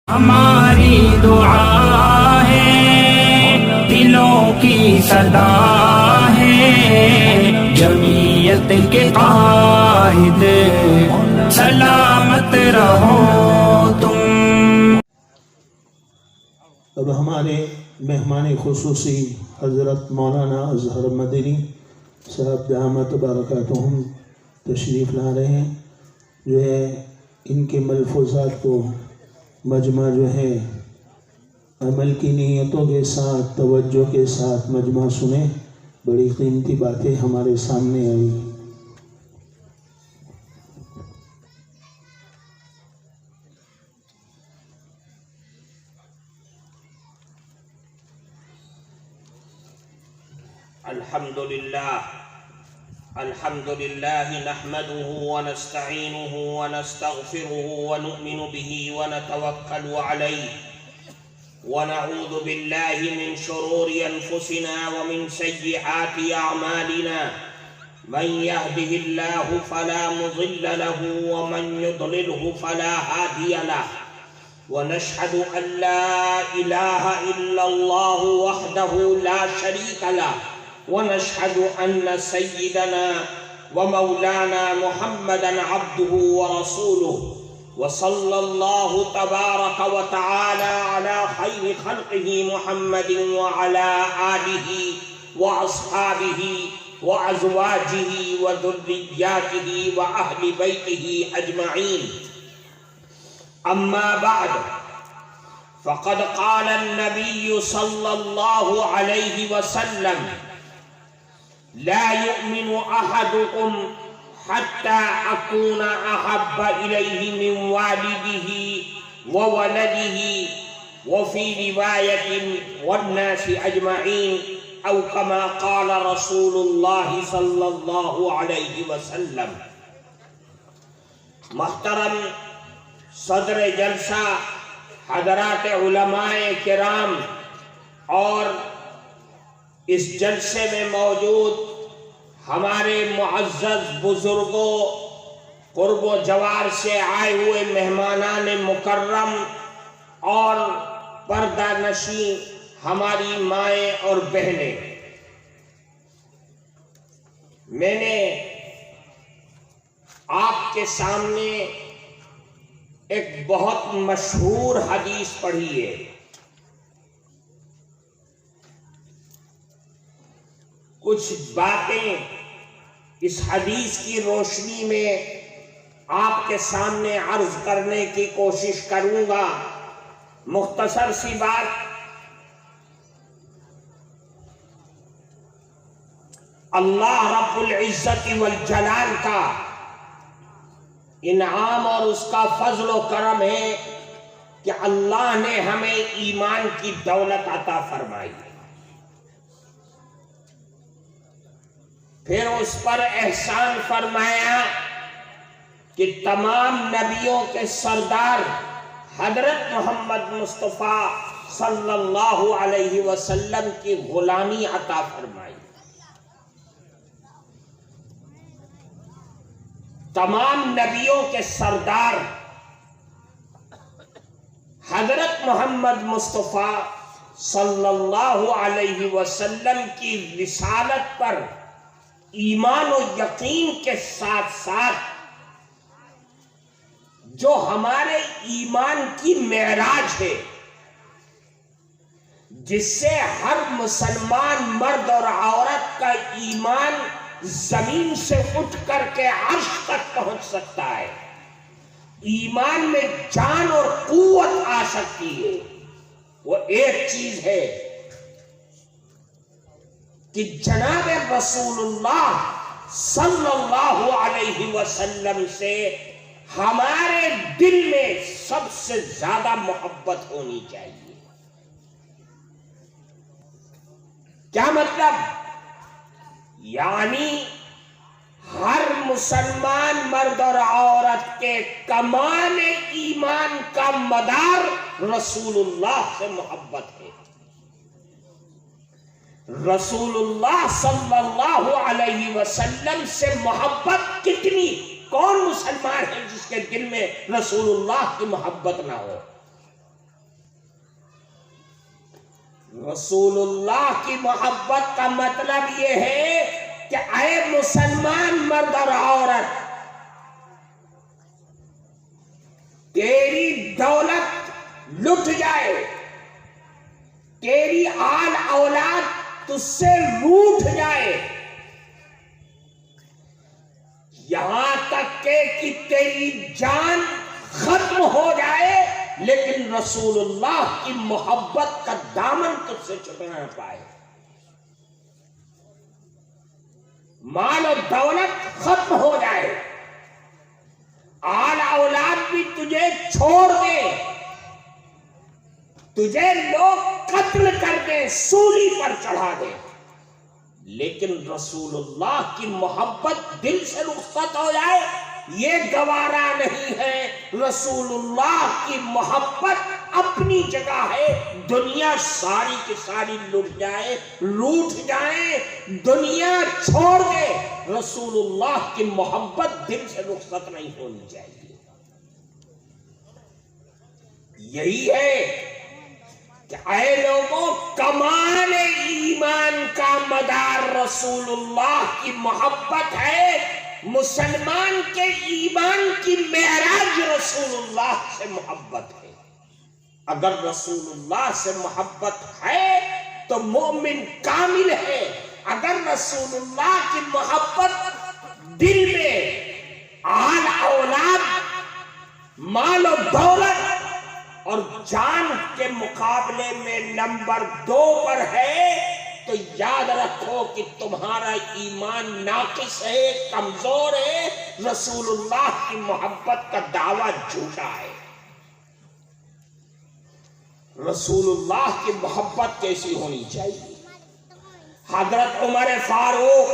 ہماری دعا ہے، دلوں کی صدا ہے، جمعیت کے قائد سلامت رہو تم۔ اب ہمارے مہمان خصوصی حضرت مولانا اظہر مدنی صاحب دامت برکاتہم تشریف لا رہے ہیں۔ جو ہے ان کے ملفوظات کو مجمع جو ہے عمل کی نیتوں کے ساتھ توجہ کے ساتھ مجمع سنیں، بڑی قیمتی باتیں ہمارے سامنے آئی۔ الحمد لله نحمده ونستعينه ونستغفره ونؤمن به ونتوكل عليه ونعوذ بالله من شرور أنفسنا ومن سيئات أعمالنا، من يهده الله فلا مضل له ومن يضلله فلا هادي له، ونشهد أن لا إله إلا الله وحده لا شريك له، ونشهد أن سيدنا ومولانا محمدا عبده ورسوله، وصلى الله تبارك وتعالى على خير خلقه محمد وعلى آله وأصحابه وأزواجه وذرياته وأهل بيته أجمعين. أما بعد، فقد قال النبي صلى الله عليه وسلم: لا يؤمن أحدكم حتى أكون أحب إليه من والده وولده، وفي رواية والناس أجمعين، أو كما قال رسول الله صلى الله عليه وسلم. محترم صدر جلسہ حضرات علماء کرام اور اس جلسے میں موجود ہمارے معزز بزرگوں، قرب و جوار سے آئے ہوئے مہمانان مکرم اور پردہ نشین ہماری مائیں اور بہنیں، میں نے آپ کے سامنے ایک بہت مشہور حدیث پڑھی ہے۔ کچھ باتیں اس حدیث کی روشنی میں آپ کے سامنے عرض کرنے کی کوشش کروں گا۔ مختصر سی بات، اللہ رب العزت والجلال کا انعام اور اس کا فضل و کرم ہے کہ اللہ نے ہمیں ایمان کی دولت عطا فرمائی، پھر اس پر احسان فرمایا کہ تمام نبیوں کے سردار حضرت محمد مصطفیٰ صلی اللہ علیہ وسلم کی غلامی عطا فرمائی۔ تمام نبیوں کے سردار حضرت محمد مصطفیٰ صلی اللہ علیہ وسلم کی رسالت پر ایمان و یقین کے ساتھ ساتھ جو ہمارے ایمان کی معراج ہے، جس سے ہر مسلمان مرد اور عورت کا ایمان زمین سے اٹھ کر کے عرش تک پہنچ سکتا ہے، ایمان میں جان اور قوت آ سکتی ہے، وہ ایک چیز ہے کہ جناب رسول اللہ صلی اللہ علیہ وسلم سے ہمارے دل میں سب سے زیادہ محبت ہونی چاہیے۔ کیا مطلب؟ یعنی ہر مسلمان مرد اور عورت کے کمال ایمان کا مدار رسول اللہ سے محبت ہے۔ رسول اللہ صلی اللہ علیہ وسلم سے محبت کتنی، کون مسلمان ہے جس کے دل میں رسول اللہ کی محبت نہ ہو؟ رسول اللہ کی محبت کا مطلب یہ ہے کہ اے مسلمان مرد اور عورت، تیری دولت لٹ جائے، تیری آل اولاد تجھ سے روٹھ جائے، یہاں تک کہ تیری جان ختم ہو جائے، لیکن رسول اللہ کی محبت کا دامن تجھ سے چھپ نہ پائے۔ مال و دولت ختم ہو جائے، آل اولاد بھی تجھے چھوڑ دے، تجھے لوگ قتل کر دیں، سولی پر چڑھا دیں، لیکن رسول اللہ کی محبت دل سے رخصت ہو جائے، یہ گوارا نہیں ہے۔ رسول اللہ کی محبت اپنی جگہ ہے، دنیا ساری کی ساری لٹ جائے، روٹھ جائے، دنیا چھوڑ دے، رسول اللہ کی محبت دل سے رخصت نہیں ہونی چاہیے۔ یہی ہے کہ اے لوگوں، کمال ایمان کا مدار رسول اللہ کی محبت ہے۔ مسلمان کے ایمان کی معراج رسول اللہ سے محبت ہے۔ اگر رسول اللہ سے محبت ہے تو مومن کامل ہے۔ اگر رسول اللہ کی محبت دل میں آل اولاد، مال و دولت اور جان کے مقابلے میں نمبر 2 پر ہے، تو یاد رکھو کہ تمہارا ایمان ناقص ہے، کمزور ہے، رسول اللہ کی محبت کا دعویٰ جھوٹا ہے۔ رسول اللہ کی محبت کیسی ہونی چاہیے؟ حضرت عمر فاروق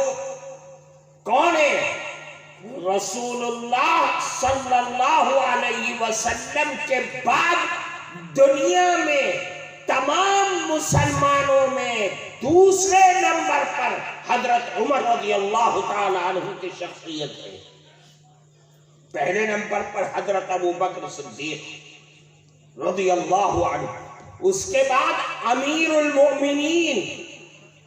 کون ہے؟ رسول اللہ صلی اللہ علیہ وسلم کے بعد دنیا میں تمام مسلمانوں میں دوسرے نمبر پر حضرت عمر رضی اللہ تعالی عنہ کی شخصیت ہے۔ پہلے نمبر پر حضرت ابو بکر صدیق رضی اللہ عنہ، اس کے بعد امیر المؤمنین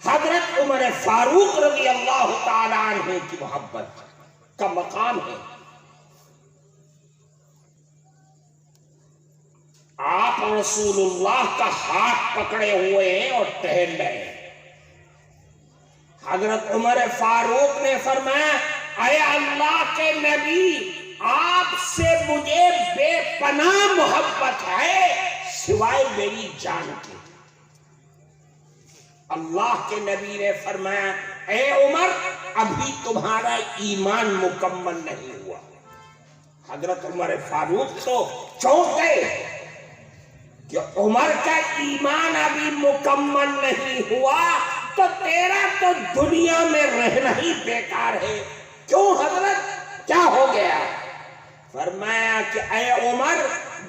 حضرت عمر فاروق رضی اللہ تعالی عنہ کی محبت کا مقام ہے۔ آپ رسول اللہ کا ہاتھ پکڑے ہوئے ہیں اور ٹہل رہے ہیں۔ حضرت عمر فاروق نے فرمایا، اے اللہ کے نبی، آپ سے مجھے بے پناہ محبت ہے سوائے میری جان کے۔ اللہ کے نبی نے فرمایا، اے عمر، ابھی تمہارا ایمان مکمل نہیں ہوا۔ حضرت عمر فاروق تو چونک گئے کہ عمر کا ایمان ابھی مکمل نہیں ہوا تو تیرا تو دنیا میں رہنا ہی بیکار ہے۔ کیوں حضرت، کیا ہو گیا؟ فرمایا کہ اے عمر،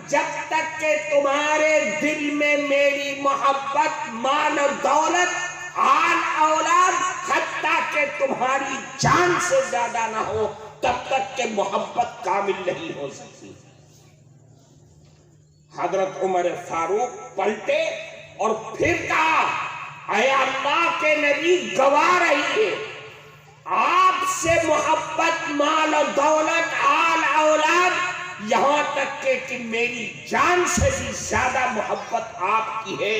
جب تک کہ تمہارے دل میں میری محبت، مال و دولت، آل اولاد، حتیٰ کہ تمہاری جان سے زیادہ نہ ہو، تب تک کہ محبت کامل نہیں ہو سکتی۔ حضرت عمر فاروق پلٹے اور پھر کہا، اے اللہ کے نبی، گواہ رہیے، آپ سے محبت، مال و دولت، آل اولاد، یہاں تک کہ میری جان سے بھی زیادہ محبت آپ کی ہے،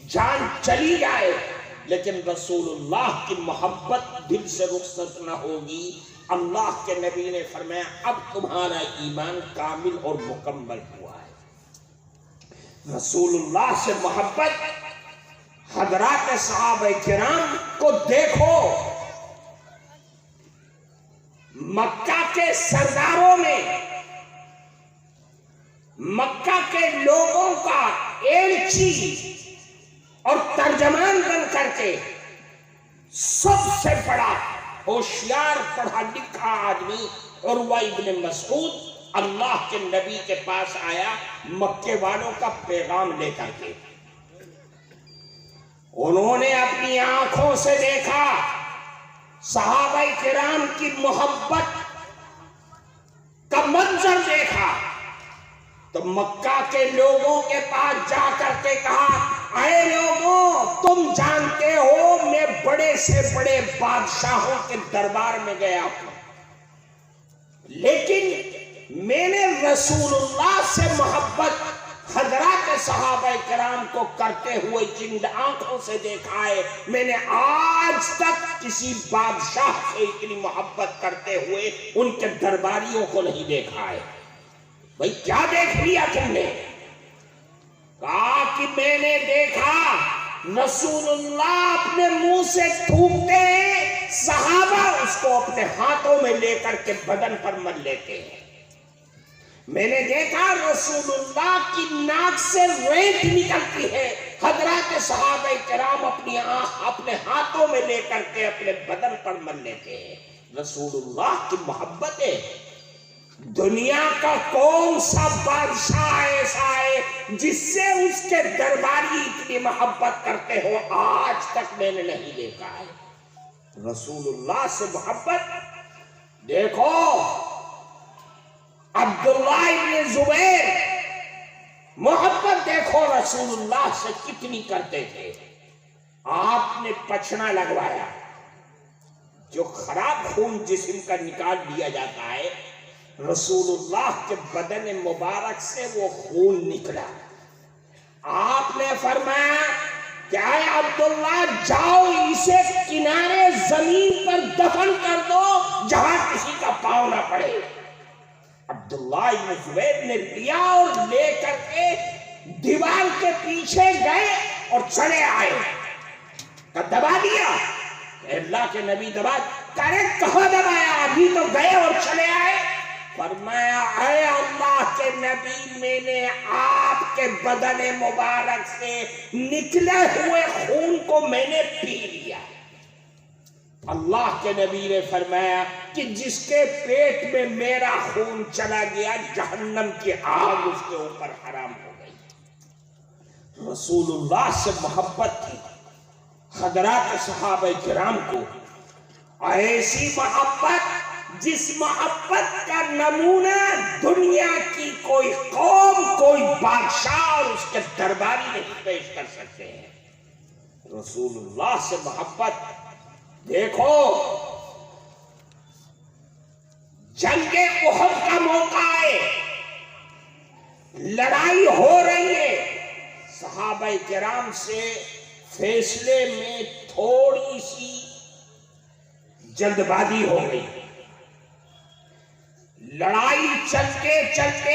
جان چلی جائے لیکن رسول اللہ کی محبت دل سے رخصت نہ ہوگی۔ اللہ کے نبی نے فرمایا، اب تمہارا ایمان کامل اور مکمل ہوا ہے۔ رسول اللہ سے محبت، حضرات صحابہ کرام کو دیکھو، مکہ کے سرداروں نے، مکہ کے لوگوں کا ایلچی اور ترجمان بن کر کے سب سے بڑا ہوشیار پڑھا لکھا آدمی عروہ ابن مسعود اللہ کے نبی کے پاس آیا مکے والوں کا پیغام لے کر کے۔ انہوں نے اپنی آنکھوں سے دیکھا، صحابہ کرام کی محبت کا منظر دیکھا، تو مکہ کے لوگوں کے پاس جا کر کے کہا، اے لوگوں، تم جانتے ہو میں بڑے سے بڑے بادشاہوں کے دربار میں گیا ہوں، لیکن میں نے رسول اللہ سے محبت حضرات صحابہ کرام کو کرتے ہوئے جن آنکھوں سے دیکھا ہے، میں نے آج تک کسی بادشاہ سے اتنی محبت کرتے ہوئے ان کے درباریوں کو نہیں دیکھا ہے۔ بھئی کیا دیکھ لیا تم نے؟ کہا کہ میں نے دیکھا رسول اللہ اپنے منہ سے تھوکتے ہیں، صحابہ اس کو اپنے ہاتھوں میں لے کر کے بدن پر مل لیتے ہیں۔ میں نے دیکھا رسول اللہ کی ناک سے ریت نکلتی ہے، حضرات صحابہ کرام اپنے ہاتھوں میں لے کر کے اپنے بدن پر مل لیتے ہیں۔ رسول اللہ کی محبت ہے۔ دنیا کا کون سا بادشاہ ایسا ہے جس سے اس کے درباری اتنی محبت کرتے ہو؟ آج تک میں نے نہیں دیکھا ہے۔ رسول اللہ سے محبت دیکھو، عبداللہ ابن زبیر محبت دیکھو رسول اللہ سے کتنی کرتے تھے۔ آپ نے پچھنا لگوایا، جو خراب خون جسم کا نکال دیا جاتا ہے، رسول اللہ کے بدن مبارک سے وہ خون نکلا۔ آپ نے فرمایا کہ اے عبداللہ جاؤ اسے کنارے زمین پر دفن کر دو جہاں کسی کا پاؤں نہ پڑے۔ عبداللہ ابن زبیر نے لیا اور لے کر کے دیوار کے پیچھے گئے اور چلے آئے۔ دبا دیا، اللہ کے نبی دبا، کرے کہاں دبایا؟ ابھی تو گئے اور چلے آئے۔ فرمایا اے اللہ کے نبی، میں نے آپ کے بدن مبارک سے نکلے ہوئے خون کو میں نے پی لیا۔ اللہ کے نبی نے فرمایا کہ جس کے پیٹ میں میرا خون چلا گیا، جہنم کی آگ اس کے اوپر حرام ہو گئی۔ رسول اللہ سے محبت تھی حضرات صحابہ کرام کو، ایسی محبت جس محبت کا نمونہ دنیا کی کوئی قوم، کوئی بادشاہ اور اس کے درباری نہیں پیش کر سکتے ہیں۔ رسول اللہ سے محبت دیکھو، جنگ احد کا موقع ہے، لڑائی ہو رہی ہے، صحابہ کرام سے فیصلے میں تھوڑی سی جلد بازی ہو گئی۔ لڑائی چلتے چلتے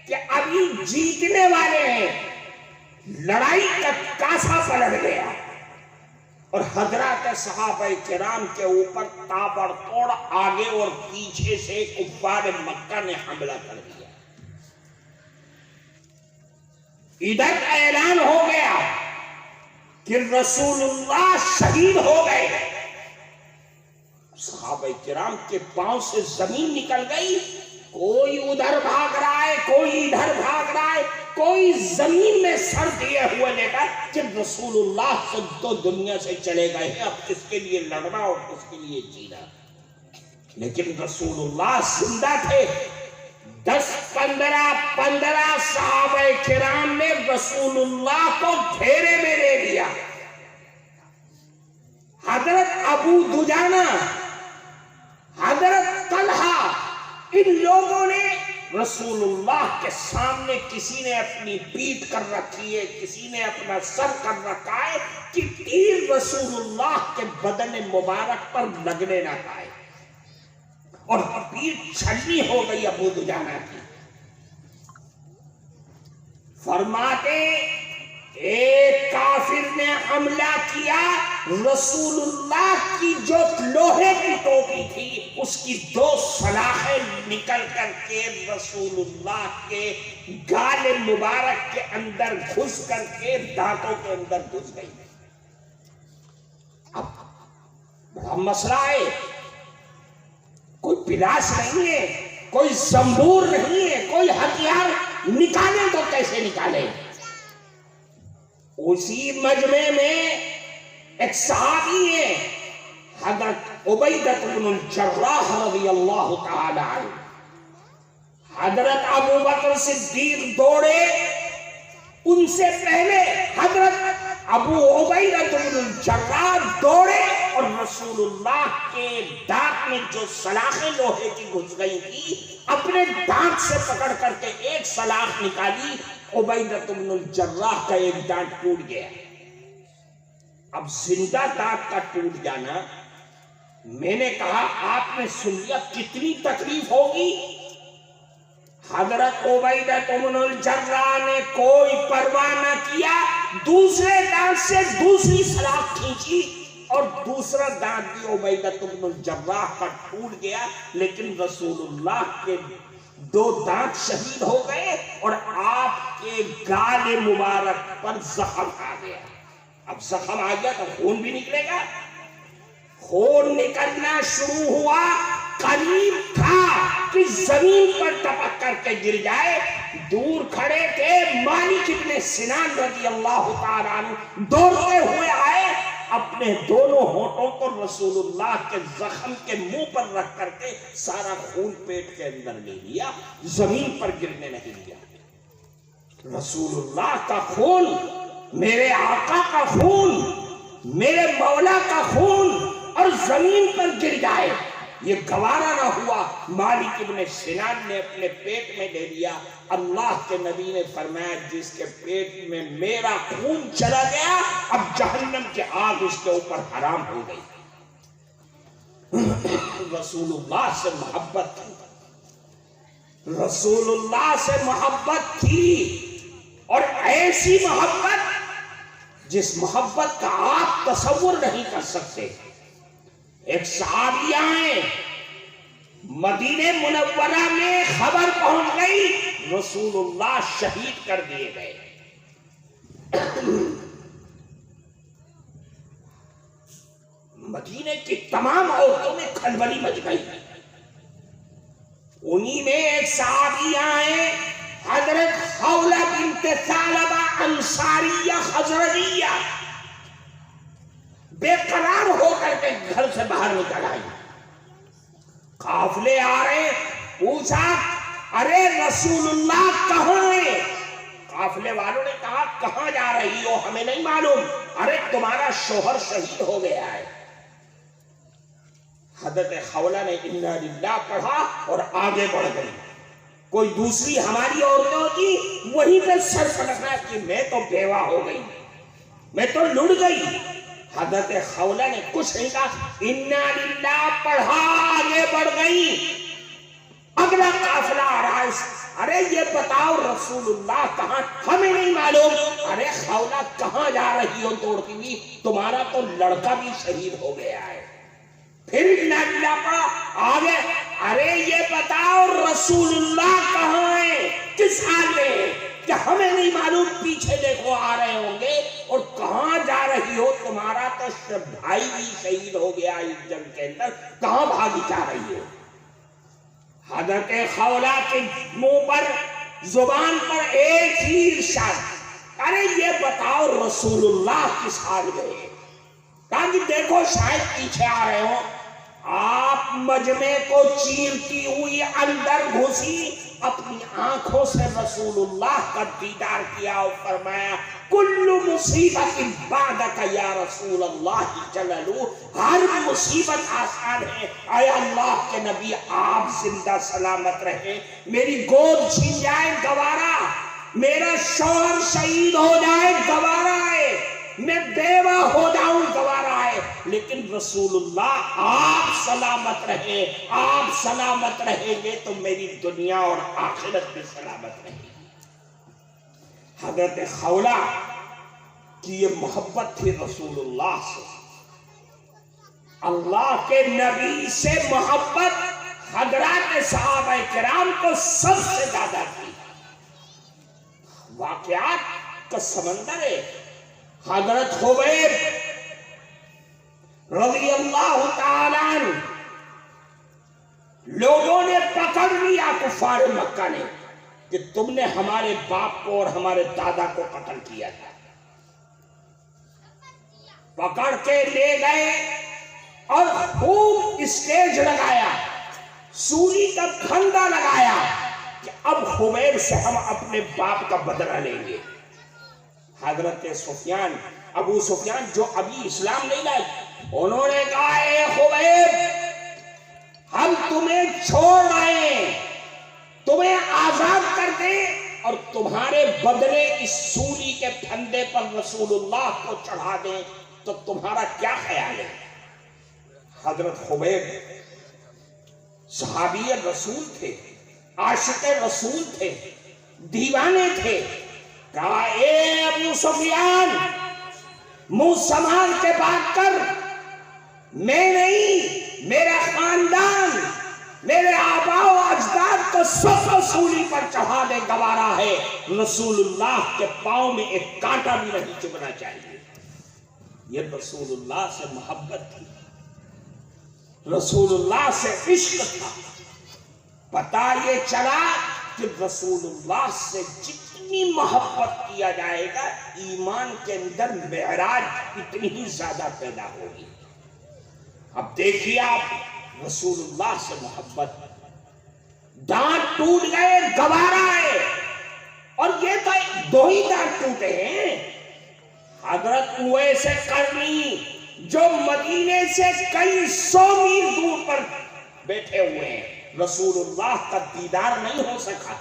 کہ ابھی جیتنے والے ہیں، لڑائی کا کاسا پلٹ گیا اور حضرات صحابہ کرام کے اوپر تابڑ توڑ آگے اور پیچھے سے کفار مکہ نے حملہ کر دیا۔ ادھر اعلان ہو گیا کہ رسول اللہ شہید ہو گئے۔ صحابہ کرام کے پاؤں سے زمین نکل گئی، کوئی ادھر بھاگ رہا ہے، کوئی ادھر بھاگ رہا ہے، کوئی زمین میں سر دیے ہوئے لے کر کہ رسول اللہ سب تو دنیا سے چلے گئے ہیں، اب کس کے لیے لڑنا اور کس کے لیے جینا۔ لیکن رسول اللہ زندہ تھے۔ 10-15 صحابہ کرام نے رسول اللہ کو گھیرے میں لے لیا۔ حضرت ابو دجانہ، حضرت طلحہ، ان لوگوں نے رسول اللہ کے سامنے، کسی نے اپنی پیٹھ کر رکھی ہے، کسی نے اپنا سر کر رکھا ہے کہ تیر رسول اللہ کے بدن مبارک پر لگنے نہ پائے، اور پیٹھ چھلنی ہو گئی ابو دجانہ کی۔ فرماتے ایک کافر نے حملہ کیا، رسول اللہ کی جو لوہے کی ٹوپی تھی اس کی 2 سلاخیں نکل کر کے رسول اللہ کے گال مبارک کے اندر گھس کر کے دانتوں کے اندر گھس گئی۔ اب بڑا مسئلہ ہے، کوئی پلاس نہیں ہے، کوئی زنبور نہیں ہے، کوئی ہتھیار نکالے تو کیسے نکالے؟ اسی مجمع میں ایک صحابی ہے حضرت عبیدہ بن الجراح رضی اللہ تعالی عنہ۔ حضرت ابو بکر صدیق دوڑے، ان سے پہلے حضرت ابو عبیدہ بن الجراح دوڑے اور رسول اللہ کے دانت میں جو سلاخیں لوہے کی گھس گئی تھی اپنے دانت سے پکڑ کر کے ایک سلاخ نکالی. عبیدہ بن الجراح کا ایک دانت ٹوٹ گیا. اب زندہ دانت کا ٹوٹ جانا، میں نے کہا آپ نے سن لیا کتنی تکلیف ہوگی. حضرت عبیدہ بن الجراح نے کوئی پرواہ نہ کیا، دوسرے دانت سے دوسری سلاخ کھینچی اور دوسرا دانت بھی عبیدہ بن الجراح کا ٹوٹ گیا. لیکن رسول اللہ کے 2 دانت شہید ہو گئے اور آپ کے گال مبارک پر زخم آ گیا. اب زخم آ گیا تو خون بھی نکلے گا. خون نکلنا شروع ہوا، قریب تھا کہ زمین پر ٹپک کر کے گر جائے. دور کھڑے تھے مالک ابن سنان رضی اللہ تعالیٰ عنہ، دوڑتے ہوئے آئے، اپنے دونوں ہونٹوں کو رسول اللہ کے زخم کے منہ پر رکھ کر کے سارا خون پیٹ کے اندر لے لیا، زمین پر گرنے نہیں دیا. رسول اللہ کا خون، میرے آقا کا خون، میرے مولا کا خون اور زمین پر گر جائے، یہ گوارا نہ ہوا. مالک ابن سنان نے اپنے پیٹ میں لے لیا. اللہ کے نبی نے فرمایا جس کے پیٹ میں میرا خون چلا گیا اب جہنم کی آگ اس کے اوپر حرام ہو گئی. رسول اللہ سے محبت تھی، رسول اللہ سے محبت تھی، اور ایسی محبت جس محبت کا آپ تصور نہیں کر سکتے. ایک صحابی آئے، مدینہ منورہ میں خبر پہنچ گئی رسول اللہ شہید کر دیے گئے. مدینے کی تمام عورتوں میں کھلبلی مچ گئی. انہی میں ایک صحابی آئے، حضرت خولہ بنت ثعلبہ انصاریہ خزرجیہ، بے قرار ہو کر کے گھر سے باہر نکل آئی. قافلے آ رہے، پوچھا ارے رسول اللہ کہاں ہیں؟ قافلے والوں نے کہا کہاں جا رہی ہو؟ ہمیں نہیں معلوم. ارے تمہارا شوہر شہید ہو گیا ہے. حضرت خولہ نے انا للہ پڑھا اور آگے بڑھ گئی. کوئی دوسری ہماری عورتیں ہوتی وہیں پہ سر پٹکنا کہ میں تو بیوہ ہو گئی، میں تو لڑ گئی. حضرت خولہ نے کچھ نہیں کہا، انا للہ پڑھا، آگے بڑھ گئی. اگلا قافلہ آ رہا ہے، ارے یہ بتاؤ رسول اللہ کہاں؟ ہمیں نہیں معلوم. ارے خولہ کہاں جا رہی ہو دوڑتی ہوئی؟ تمہارا تو لڑکا بھی شہید ہو گیا ہے. پھر انا للہ پڑھا، آگے ارے یہ بتاؤ رسول اللہ کہاں ہے، کس حال میں؟ کہ ہمیں نہیں معلوم، پیچھے دیکھو آ رہے ہوں گے. اور کہاں جا رہی ہو؟ تمہارا تو بھائی بھی شہید ہو گیا اس جنگ کے اندر، کہاں بھاگی جا رہی ہو؟ حضرت خولہ کے منہ پر، زبان پر ایک ہی ارشاد، ارے یہ بتاؤ رسول اللہ کس حال میں؟ کہا کہ دیکھو شاید پیچھے آ رہے ہوں. آپ مجمع کو چیرتی ہوئی اندر گھسی، اپنی آنکھوں سے رسول اللہ کا دیدار کیا اور فرمایا کل مصیبت بعدک یا رسول اللہ جللو، ہر مصیبت آسان ہے اے اللہ کے نبی، آپ زندہ سلامت رہے. میری گود چھین جائے گوارا، میرا شوہر شہید ہو جائے گوارا ہے، میں بیوہ ہو جاؤں گوارا ہے، لیکن رسول اللہ آپ سلامت رہے، آپ سلامت رہیں گے تو میری دنیا اور آخرت بھی سلامت رہے گی. حضرت خولہ کی یہ محبت تھی رسول اللہ سے. اللہ کے نبی سے محبت حضرات صحابہ کرام کو سب سے زیادہ تھی. واقعات کا سمندر ہے. حضرت خبیب رضی اللہ تعالیٰ عنہ لوگوں نے پکڑ لیا کفار مکہ نے کہ تم نے ہمارے باپ کو اور ہمارے دادا کو قتل کیا تھا. پکڑ کے لے گئے اور خوب اسٹیج لگایا، سولی کا پھندا لگایا کہ اب خبیب سے ہم اپنے باپ کا بدلہ لیں گے. حضرت سفیان ابو سفیان جو ابھی اسلام نہیں لائے، انہوں نے کہا اے خبیب ہم تمہیں چھوڑ رہے ہیں، تمہیں آزاد کر دیں اور تمہارے بدلے اس سولی کے پھندے پر رسول اللہ کو چڑھا دیں تو تمہارا کیا خیال ہے؟ حضرت خبیب صحابی رسول تھے، عاشق رسول تھے، دیوانے تھے، کہا اے ابو سفیان منہ سنبھال کے بات کر، میں نہیں، میرا خاندان، میرے آبا و اجداد کو سو سولی پر چڑھا دے گوارا ہے، رسول اللہ کے پاؤں میں ایک کانٹا بھی نہیں چبھنا چاہیے۔ یہ رسول اللہ سے محبت تھی، رسول اللہ سے عشق تھا۔ پتہ یہ چلا کہ رسول اللہ سے جتنی محبت کیا جائے گا ایمان کے اندر معراج اتنی ہی زیادہ پیدا ہوگی۔ اب دیکھیے آپ رسول اللہ سے محبت، دانت ٹوٹ گئے گوارا ہے، اور یہ تو دو ہی دانت ٹوٹے ہیں۔ حضرت اویس قرنی جو مدینے سے کئی 100 میل دور پر بیٹھے ہوئے ہیں، رسول اللہ کا دیدار نہیں ہو سکا،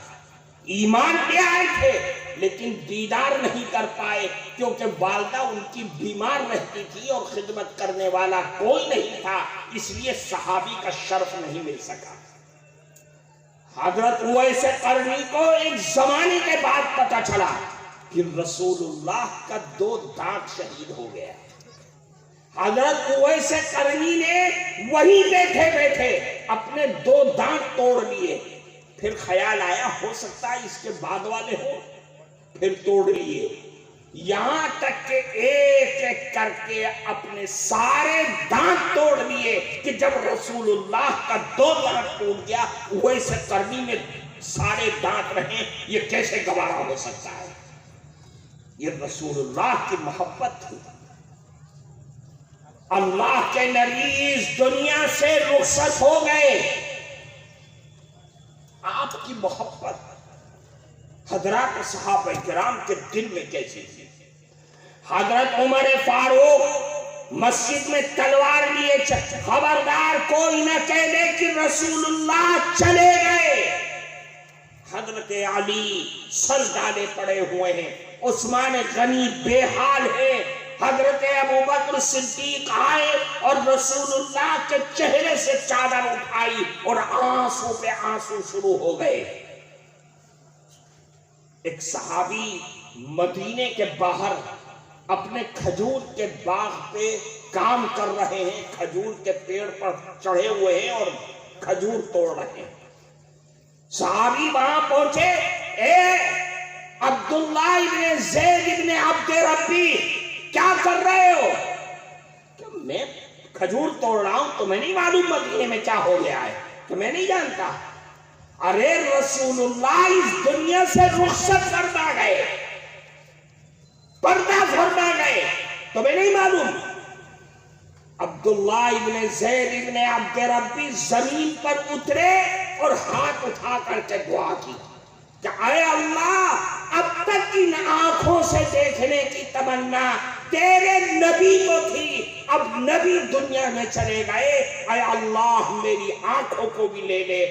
ایمان لے آئے تھے لیکن دیدار نہیں کر پائے کیونکہ والدہ ان کی بیمار رہتی تھی اور خدمت کرنے والا کوئی نہیں تھا، اس لیے صحابی کا شرف نہیں مل سکا۔ حضرت اویس قرنی کو ایک زمانے کے بعد پتہ چلا کہ رسول اللہ کا 2 دانت شہید ہو گیا۔ حضرت اویس قرنی نے وہی بیٹھے بیٹھے اپنے 2 دانت توڑ لیے، پھر خیال آیا ہو سکتا ہے اس کے بعد والے ہو، پھر توڑ لیے، یہاں تک کہ ایک ایک کر کے اپنے سارے دانت توڑ لیے کہ جب رسول اللہ کا 2 دانت ٹوٹ گیا، اویس قرنی میں سارے دانت رہے، یہ کیسے گوارا ہو سکتا ہے؟ یہ رسول اللہ کی محبت تھی۔ اللہ کے نبی اس دنیا سے رخصت ہو گئے، آپ کی محبت حضرات صحابہ کرام کے دل میں کیسی تھی؟ حضرت عمر فاروق مسجد میں تلوار لیے خبردار کوئی نہ کہہ دے کہ رسول اللہ چلے گئے۔ حضرت علی سر ڈالے پڑے ہوئے ہیں، عثمان غنی بے حال ہے، حضرت ابوبکر صدیق آئے اور رسول اللہ کے چہرے سے چادر اٹھائی اور آنسو پہ آنسو شروع ہو گئے۔ ایک صحابی مدینے کے باہر اپنے کھجور کے باغ پہ کام کر رہے ہیں، کھجور کے پیڑ پر چڑھے ہوئے ہیں اور کھجور توڑ رہے ہیں۔ صحابی وہاں پہنچے، اے عبداللہ ابن زید ابن عبد ربی کیا کر رہے ہو؟ کہ میں کھجور توڑ رہا ہوں، تمہیں نہیں معلوم مدینے میں کیا ہو گیا ہے؟ کہ میں نہیں جانتا۔ ارے رسول اللہ اس دنیا سے رخصت فرما گئے، پردہ فرما گئے، تمہیں نہیں معلوم؟ عبداللہ ابن زید ابن عبد ربی زمین پر اترے اور ہاتھ اٹھا کر کے دعا کی کہ اے اللہ، اب تک ان آنکھوں سے دیکھنے کی تمنا تیرے نبی کو تھی، اب نبی دنیا میں چلے گئے، اے اللہ میری آنکھوں کو بھی لے لے۔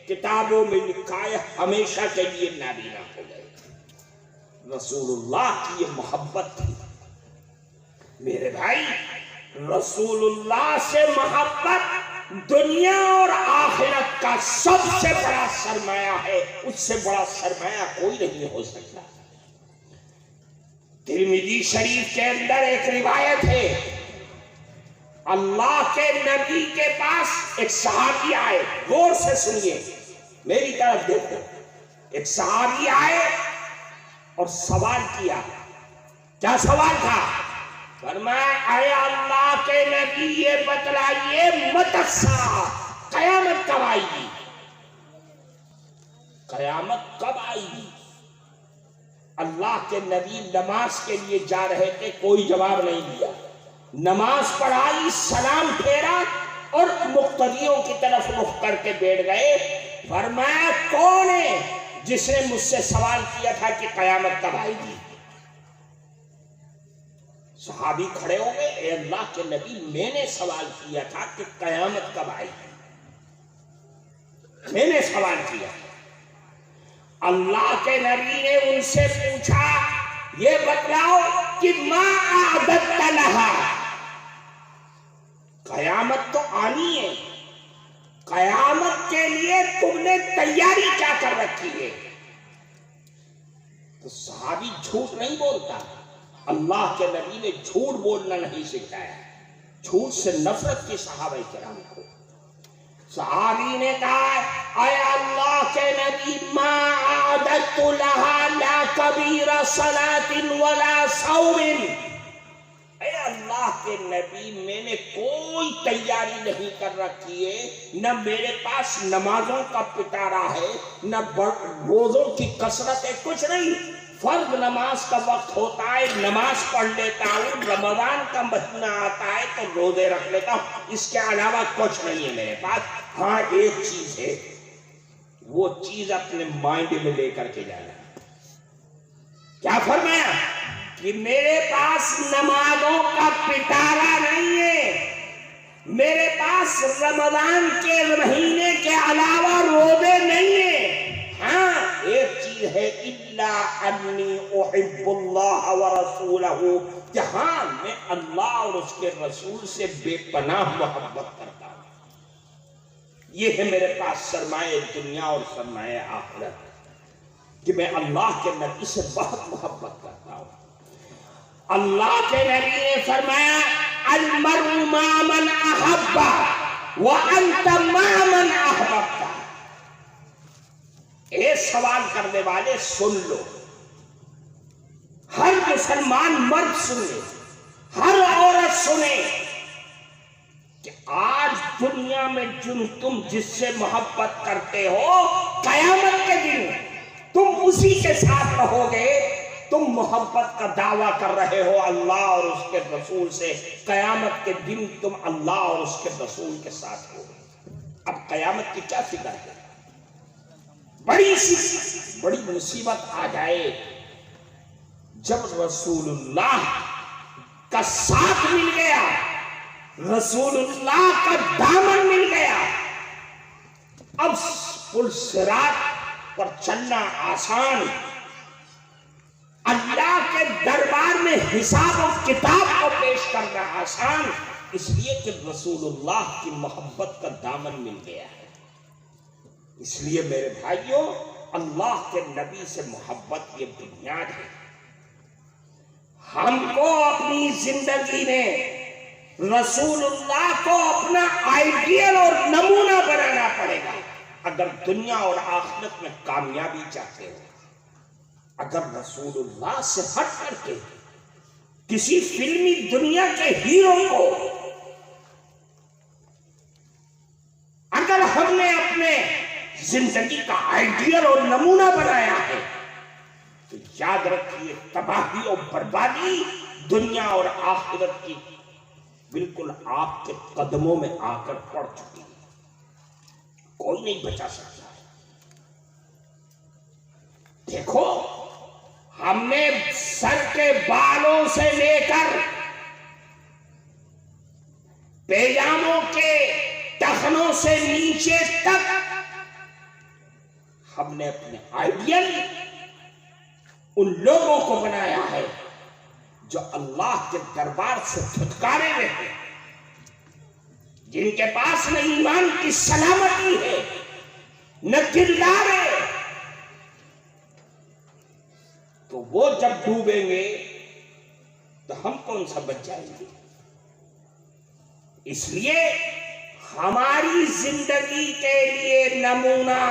کتابوں میں لکھا ہے ہمیشہ کے لیے نابینا ہو گئے۔ رسول اللہ کی یہ محبت تھی۔ میرے بھائی، رسول اللہ سے محبت دنیا اور آخرت کا سب سے بڑا سرمایہ ہے، اس سے بڑا سرمایہ کوئی نہیں ہو سکتا۔ ترمذی شریف کے اندر ایک روایت ہے، اللہ کے نبی کے پاس ایک صحابی آئے، غور سے سنیے، میری طرف دیکھو۔ ایک صحابی آئے اور سوال کیا۔ کیا سوال تھا؟ فرمایا اے اللہ کے نبی یہ بتلائیے متی الساعہ، قیامت کب آئے گی؟ قیامت کب آئے گی؟ اللہ کے نبی نماز کے لیے جا رہے تھے، کوئی جواب نہیں دیا۔ نماز پڑھائی، سلام پھیرا اور مقتدیوں کی طرف رخ کر کے بیٹھ گئے۔ فرمایا کون ہے جس نے مجھ سے سوال کیا تھا کہ قیامت کب آئے گی؟ صحابی کھڑے ہو گئے، اے اللہ کے نبی، میں نے سوال کیا تھا کہ قیامت کب آئی ہے، میں نے سوال کیا۔ اللہ کے نبی نے ان سے پوچھا یہ بتلاؤ کہ ما اعددت لہا، قیامت تو آنی ہے، قیامت کے لیے تم نے تیاری کیا کر رکھی ہے؟ تو صحابی جھوٹ نہیں بولتا، اللہ کے نبی نے جھوٹ بولنا نہیں سکھایا، جھوٹ سے نفرت کی صحابہ کرام کو۔ صحابی نے کہا اے اللہ کے نبی، ما اعددت لہا لا کبیر صلاۃ ولا صوم، اے اللہ کے نبی میں نے کوئی تیاری نہیں کر رکھی ہے، نہ میرے پاس نمازوں کا پٹارا ہے، نہ روزوں کی کثرت ہے، کچھ نہیں۔ فرض نماز کا وقت ہوتا ہے نماز پڑھ لیتا ہوں، رمضان کا مہینہ آتا ہے تو روزے رکھ لیتا ہوں، اس کے علاوہ کچھ نہیں ہے میرے پاس۔ ہاں ایک چیز ہے، وہ چیز اپنے مائنڈ میں لے کر کے جانا۔ کیا فرمایا کہ میرے پاس نمازوں کا پٹارا نہیں ہے، میرے پاس رمضان کے مہینے کے علاوہ روزے نہیں ہیں۔ ہاں ایک چیز ہے، الا انی احب اللہ ورسولہ، کہ ہاں میں اللہ اور اس کے رسول سے بے پناہ محبت کرتا ہوں۔ یہ ہے میرے پاس سرمایہ دنیا اور سرمایہ آخرت، کہ میں اللہ کے نبی سے بہت محبت کرتا ہوں۔ اللہ کے نبی نے فرمایا المرء مع من احب وانت مع من احببت۔ اے سوال کرنے والے سن لو، ہر مسلمان مرد سنے، ہر عورت سنے، کہ آج دنیا میں تم جس سے محبت کرتے ہو، قیامت کے دن تم اسی کے ساتھ رہو گے۔ تم محبت کا دعویٰ کر رہے ہو اللہ اور اس کے رسول سے، قیامت کے دن تم اللہ اور اس کے رسول کے ساتھ ہو۔ اب قیامت کی کیا فکر ہے؟ بڑی مصیبت آ جائے جب رسول اللہ کا ساتھ مل گیا، رسول اللہ کا دامن مل گیا، اب پل صراط پر چلنا آسان، اللہ کے دربار میں حساب و کتاب کو پیش کرنا آسان، اس لیے کہ رسول اللہ کی محبت کا دامن مل گیا ہے۔ اس لیے میرے بھائیوں، اللہ کے نبی سے محبت یہ بنیاد ہے۔ ہم کو اپنی زندگی میں رسول اللہ کو اپنا آئیڈیل اور نمونہ بنانا پڑے گا اگر دنیا اور آخرت میں کامیابی چاہتے ہو۔ اگر رسول اللہ سے ہٹ کر کے کسی فلمی دنیا کے ہیرو کو اگر ہم نے اپنے زندگی کا آئیڈیل اور نمونہ بنایا ہے تو یاد رکھیے تباہی اور بربادی دنیا اور آخرت کی بالکل آپ کے قدموں میں آ کر پڑ چکی ہے، کوئی نہیں بچا سکتا۔ دیکھو، ہم نے سر کے بالوں سے لے کر پیجاموں کے ٹخنوں سے نیچے تک ہم نے اپنے آئیڈیل ان لوگوں کو بنایا ہے جو اللہ کے دربار سے پھٹکارے ہوئے ہیں، جن کے پاس نہ ایمان کی سلامتی ہے نہ کردار ہے، تو وہ جب ڈوبیں گے تو ہم کون سا بچ جائیں گے؟ اس لیے ہماری زندگی کے لیے نمونہ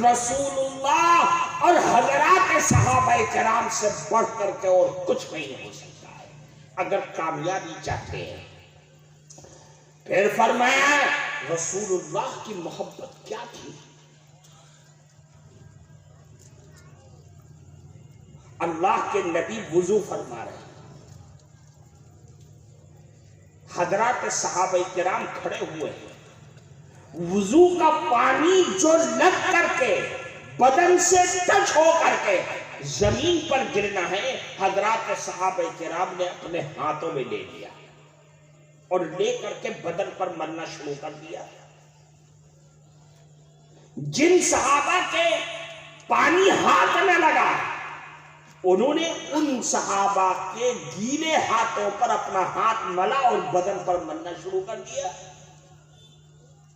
رسول اللہ اور حضرات صحابہ کرام سے بڑھ کر کے اور کچھ نہیں ہو سکتا ہے اگر کامیابی چاہتے ہیں۔ پھر فرمایا رسول اللہ کی محبت کیا تھی؟ اللہ کے نبی وضو فرما رہے ہیں، حضرات صحابہ کرام کھڑے ہوئے ہیں، وضو کا پانی جو لگ کر کے بدن سے ٹچ ہو کر کے زمین پر گرنا ہے، حضرات صحابہ کرام نے اپنے ہاتھوں میں لے لیا اور لے کر کے بدن پر ملنا شروع کر دیا۔ جن صحابہ کے پانی ہاتھ نہ لگا، انہوں نے ان صحابہ کے گیلے ہاتھوں پر اپنا ہاتھ ملا اور بدن پر ملنا شروع کر دیا۔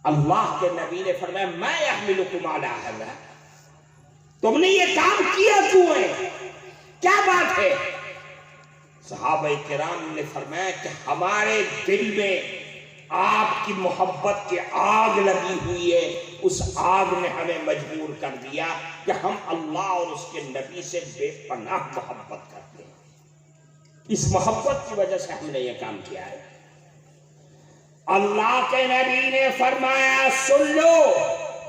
اللہ کے نبی نے فرمایا میں احملکم علی ھذا، تم نے یہ کام کیا کیوں ہے، کیا بات ہے؟ صحابہ کرام نے فرمایا کہ ہمارے دل میں آپ کی محبت کی آگ لگی ہوئی ہے، اس آگ نے ہمیں مجبور کر دیا کہ ہم اللہ اور اس کے نبی سے بے پناہ محبت کرتے ہیں، اس محبت کی وجہ سے ہم نے یہ کام کیا ہے۔ اللہ کے نبی نے فرمایا سن لو،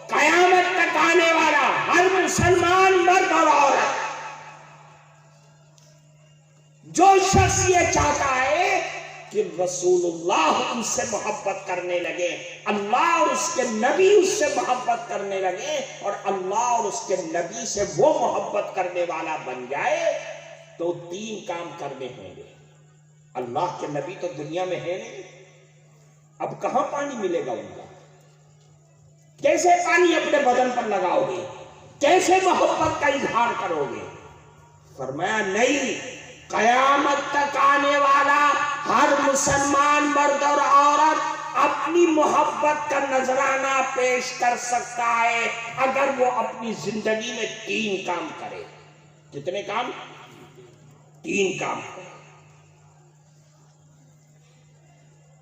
قیامت تک آنے والا ہر مسلمان مرد اور عورت جو شخص یہ چاہتا ہے کہ رسول اللہ ان سے محبت کرنے لگے، اللہ اور اس کے نبی اس سے محبت کرنے لگے، اور اللہ اور اس کے نبی سے وہ محبت کرنے والا بن جائے، تو 3 کام کرنے ہوں گے۔ اللہ کے نبی تو دنیا میں ہے نہیں، اب کہاں پانی ملے گا ان کا؟ کیسے پانی اپنے بدن پر لگاؤ گے؟ کیسے محبت کا اظہار کرو گے؟ فرمایا نہیں، قیامت تک آنے والا ہر مسلمان مرد اور عورت اپنی محبت کا نذرانہ پیش کر سکتا ہے اگر وہ اپنی زندگی میں 3 کام کرے۔ کتنے کام؟ 3 کام۔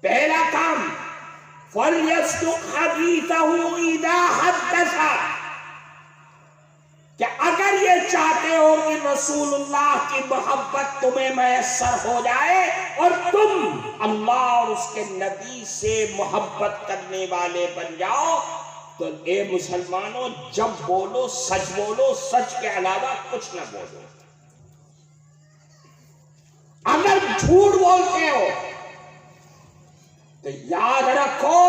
پہلا کام فَلْيَصْدُقْ حَدِيثَهُ إِذَا حَدَّثَ، کہ اگر یہ چاہتے ہو کہ رسول اللہ کی محبت تمہیں میسر ہو جائے اور تم اللہ اور اس کے نبی سے محبت کرنے والے بن جاؤ، تو اے مسلمانوں جب بولو سچ بولو، سچ کے علاوہ کچھ نہ بولو۔ اگر جھوٹ بولتے ہو تو یاد رکھو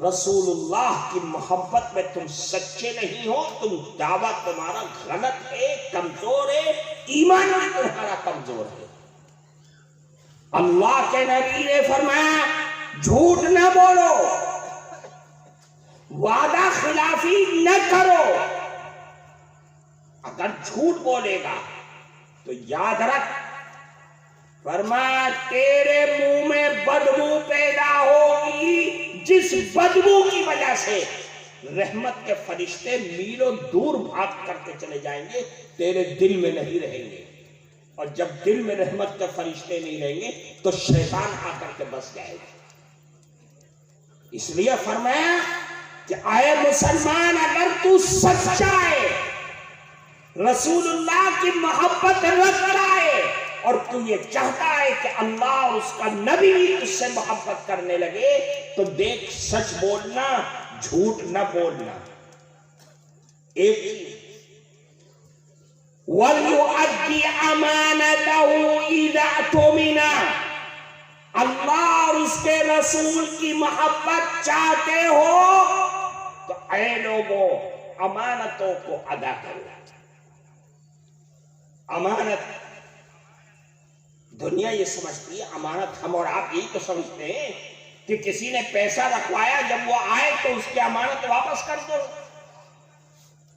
رسول اللہ کی محبت میں تم سچے نہیں ہو، تم دعویٰ تمہارا غلط ہے، کمزور ہے، ایمان بھی تمہارا کمزور ہے۔ اللہ کے نبی نے فرمایا جھوٹ نہ بولو، وعدہ خلافی نہ کرو۔ اگر جھوٹ بولے گا تو یاد رکھ، فرمایا تیرے منہ میں بدبو پیدا ہوگی، جس بدبو کی وجہ سے رحمت کے فرشتے میلوں دور بھاگ کر کے چلے جائیں گے، تیرے دل میں نہیں رہیں گے، اور جب دل میں رحمت کے فرشتے نہیں رہیں گے تو شیطان آ کر کے بس جائے گا۔ اس لیے فرمایا کہ اے مسلمان اگر تو سچا ہے، رسول اللہ کی محبت رکھتا ہے، اور تو یہ چاہتا ہے کہ اللہ اور اس کا نبی اس سے محبت کرنے لگے، تو دیکھ سچ بولنا، جھوٹ نہ بولنا۔ ایک وَلْيُؤَدِّ أَمَانَتَهُ إِذَا اؤْتُمِنَ، اللہ اور اس کے رسول کی محبت چاہتے ہو تو اے لوگوں امانتوں کو ادا کرو۔ امانت دنیا یہ سمجھتی ہے، امانت ہم اور آپ یہی تو سمجھتے ہیں کہ کسی نے پیسہ رکھوایا، جب وہ آئے تو اس کی امانت واپس کر دو۔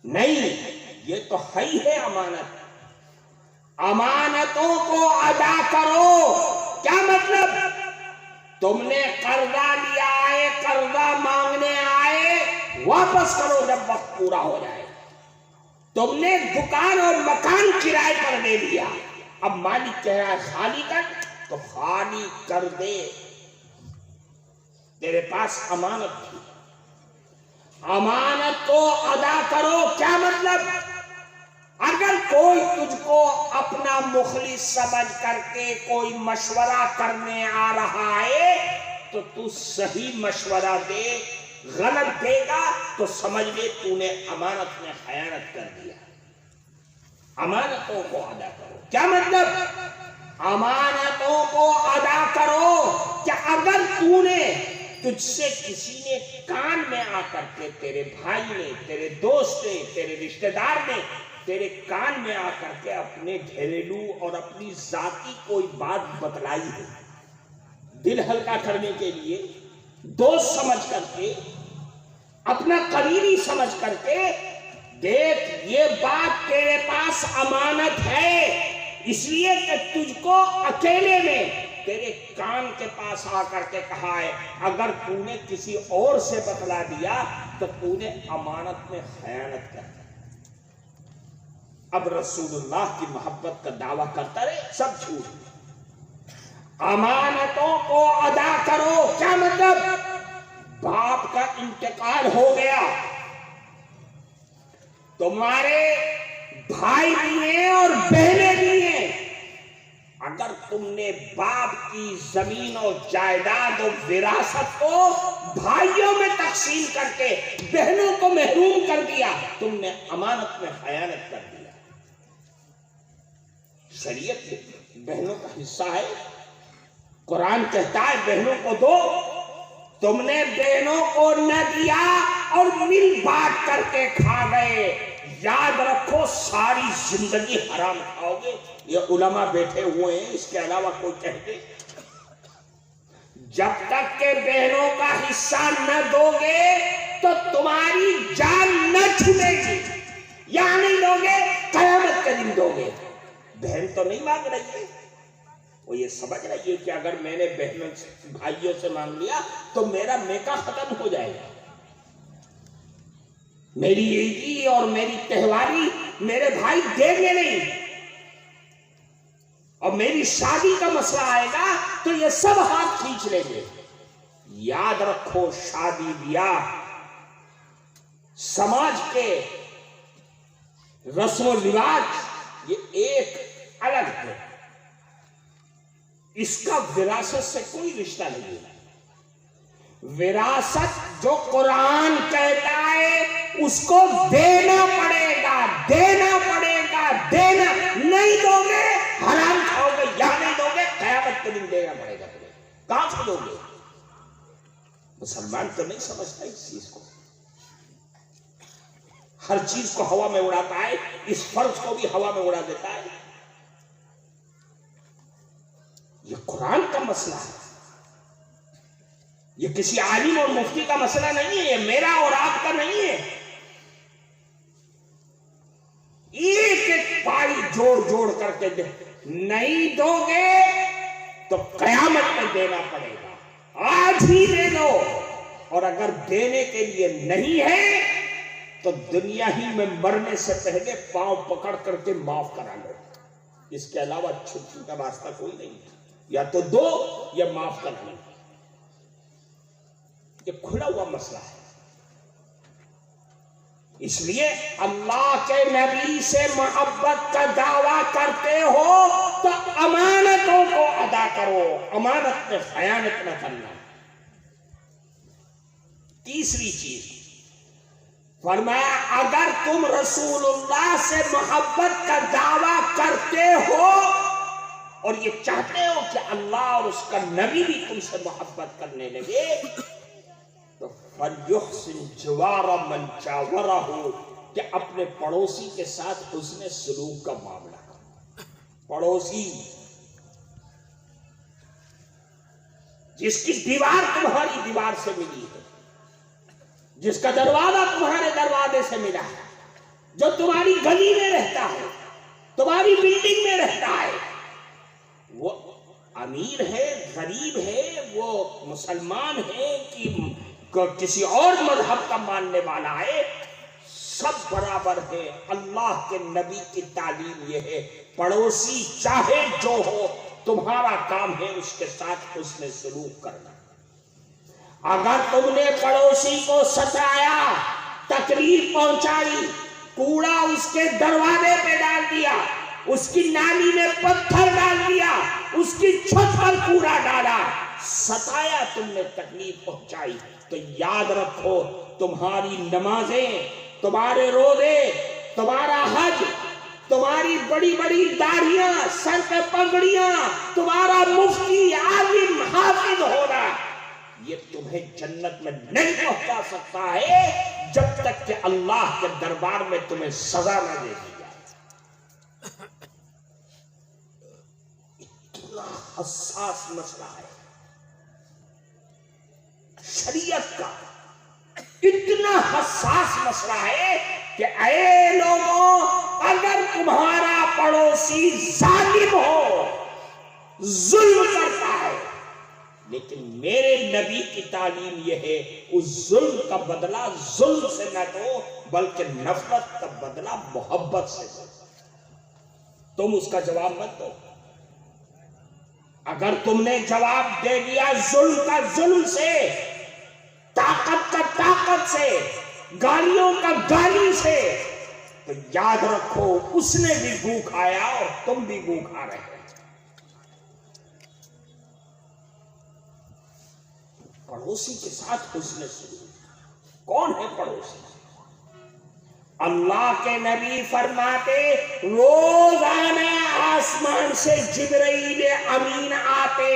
نہیں، یہ تو ہی ہے امانت۔ امانتوں کو ادا کرو۔ کیا مطلب؟ تم نے قرضہ لیا ہے، قرضہ مانگنے آئے، واپس کرو جب وقت پورا ہو جائے۔ تم نے دکان اور مکان کرائے پر دے دیا، اب مالک کہہ رہا ہے خالی کر، تو خالی کر دے، تیرے پاس امانت تھی۔ امانت کو ادا کرو۔ کیا مطلب؟ اگر کوئی تجھ کو اپنا مخلص سمجھ کر کے کوئی مشورہ کرنے آ رہا ہے تو تو صحیح مشورہ دے، غلط دے گا تو سمجھ لے تو نے امانت میں خیانت کر دیا۔ امانتوں کو ادا کرو۔ کیا مطلب؟ امانتوں کو ادا کرو کہ اگر تو نے، تجھ سے کسی نے کان میں آ کر کے، تیرے بھائی نے، تیرے دوست نے، تیرے رشتہ دار نے تیرے کان میں آ کر کے اپنے گھریلو اور اپنی ذاتی کوئی بات بتلائی ہے، دل ہلکا کرنے کے لیے، دوست سمجھ کر کے، اپنا قریبی سمجھ کر کے، دیکھ یہ بات تیرے پاس امانت ہے، اس لیے کہ تجھ کو اکیلے میں تیرے کان کے پاس آ کر کے کہا ہے، اگر تو نے کسی اور سے بتلا دیا تو تو نے امانت میں خیانت کر دی۔ اب رسول اللہ کی محبت کا دعویٰ کرتا رہے، سب جھوٹ۔ امانتوں کو ادا کرو، کیا مطلب؟ باپ کا انتقال ہو گیا، تمہارے بھائی بھی ہیں اور بہنیں بھی ہیں، اگر تم نے باپ کی زمین اور جائیداد اور وراثت کو بھائیوں میں تقسیم کر کے بہنوں کو محروم کر دیا، تم نے امانت میں خیانت کر دیا۔ شریعت بہنوں کا حصہ ہے، قرآن کہتا ہے بہنوں کو دو، تم نے بہنوں کو نہ دیا اور مل بانٹ کر کے کھا گئے، یاد رکھو ساری زندگی حرام کھاؤ گے۔ یہ علماء بیٹھے ہوئے ہیں، اس کے علاوہ کوئی کہہ دے، جب تک کہ بہنوں کا حصہ نہ دو گے تو تمہاری جان نہ چھوٹے گی، یا نہیں دو گے قیامت کے دن دو گے۔ بہن تو نہیں مانگ رہی ہے، وہ یہ سمجھ رہی ہے کہ اگر میں نے بہنوں سے بھائیوں سے مانگ لیا تو میرا میکا ختم ہو جائے گا، میری عیدی اور میری تہواری میرے بھائی دیں گے نہیں، اور میری شادی کا مسئلہ آئے گا تو یہ سب ہاتھ کھینچ لیں گے۔ یاد رکھو شادی بیاہ سماج کے رسم و رواج یہ ایک الگ ہے، اس کا وراثت سے کوئی رشتہ نہیں ہے۔ وراثت جو قرآن کہتا ہے اس کو دینا پڑے گا، دینا پڑے گا، دینا نہیں دو گے حرام کھاؤ گے، یا نہیں دو گے قیامت کے دن دینا پڑے گا تمہیں۔ کہاں سے دو گے؟ مسلمان تو نہیں سمجھتا اس چیز کو، ہر چیز کو ہوا میں اڑاتا ہے، اس فرض کو بھی ہوا میں اڑا دیتا ہے۔ یہ قرآن کا مسئلہ ہے، یہ کسی عالم اور مفتی کا مسئلہ نہیں ہے، یہ میرا اور آپ کا نہیں ہے۔ ایک ایک پائی جوڑ جوڑ کر کے دے، نہیں دو گے تو قیامت میں دینا پڑے گا، آج ہی دے دو، اور اگر دینے کے لیے نہیں ہے تو دنیا ہی میں مرنے سے پہلے پاؤں پکڑ کر کے معاف کرا لو، اس کے علاوہ چھٹی کا راستہ کوئی نہیں ہے، یا تو دو یا معاف کر لو۔ یہ کھلا ہوا مسئلہ ہے، اس لیے اللہ کے نبی سے محبت کا دعویٰ کرتے ہو تو امانتوں کو ادا کرو، امانت میں خیانت نہ کرنا۔ تیسری چیز فرمایا اگر تم رسول اللہ سے محبت کا دعویٰ کرتے ہو اور یہ چاہتے ہو کہ اللہ اور اس کا نبی بھی تم سے محبت کرنے لگے تو فَلْيُحْسِنْ جِوَارَ مَنْ جَاوَرَهُ، کہ اپنے پڑوسی کے ساتھ حسن سلوک کا معاملہ کرو۔ پڑوسی جس کی دیوار تمہاری دیوار سے ملی ہے، جس کا دروازہ تمہارے دروازے سے ملا ہے، جو تمہاری گلی میں رہتا ہے، تمہاری بلڈنگ میں رہتا ہے، وہ امیر ہے، غریب ہے، وہ مسلمان ہے کہ کسی اور مذہب کا ماننے والا ہے، سب برابر ہے۔ اللہ کے نبی کی تعلیم یہ ہے پڑوسی چاہے جو ہو تمہارا کام ہے اس کے ساتھ حسن سلوک کرنا۔ اگر تم نے پڑوسی کو ستایا، تکلیف پہنچائی، کوڑا اس کے دروازے پہ ڈال دیا، اس کی نالی میں پتھر ڈال دیا، اس کی چھت پر کوڑا ڈالا، ستایا، تم نے تکلیف پہنچائی، تو یاد رکھو تمہاری نمازیں، تمہارے روزے، تمہارا حج، تمہاری بڑی بڑی داڑھیاں، سر پہ پگڑیاں، تمہارا مفتی، عالم، حافظ ہونا، یہ تمہیں جنت میں نہیں پہنچا سکتا ہے جب تک کہ اللہ کے دربار میں تمہیں سزا نہ دے دی جائے۔ حساس مسئلہ ہے شریعت کا، اتنا حساس مسئلہ ہے کہ اے لوگوں، اگر تمہارا پڑوسی ظالم ہو، ظلم کرتا ہے، لیکن میرے نبی کی تعلیم یہ ہے اس ظلم کا بدلہ ظلم سے نہ دو بلکہ نفرت کا بدلہ محبت سے دو۔ تم اس کا جواب مت دو۔ اگر تم نے جواب دے دیا ظلم کا ظلم سے، طاقت کا طاقت سے، گالیوں کا گالی سے، تو یاد رکھو اس نے بھی گو کھایا اور تم بھی گو کھا رہے ہو۔ پڑوسی کے ساتھ حسن سلوک۔ کون ہے پڑوسی؟ اللہ کے نبی فرماتے روزانہ آسمان سے جبرائیل امین آتے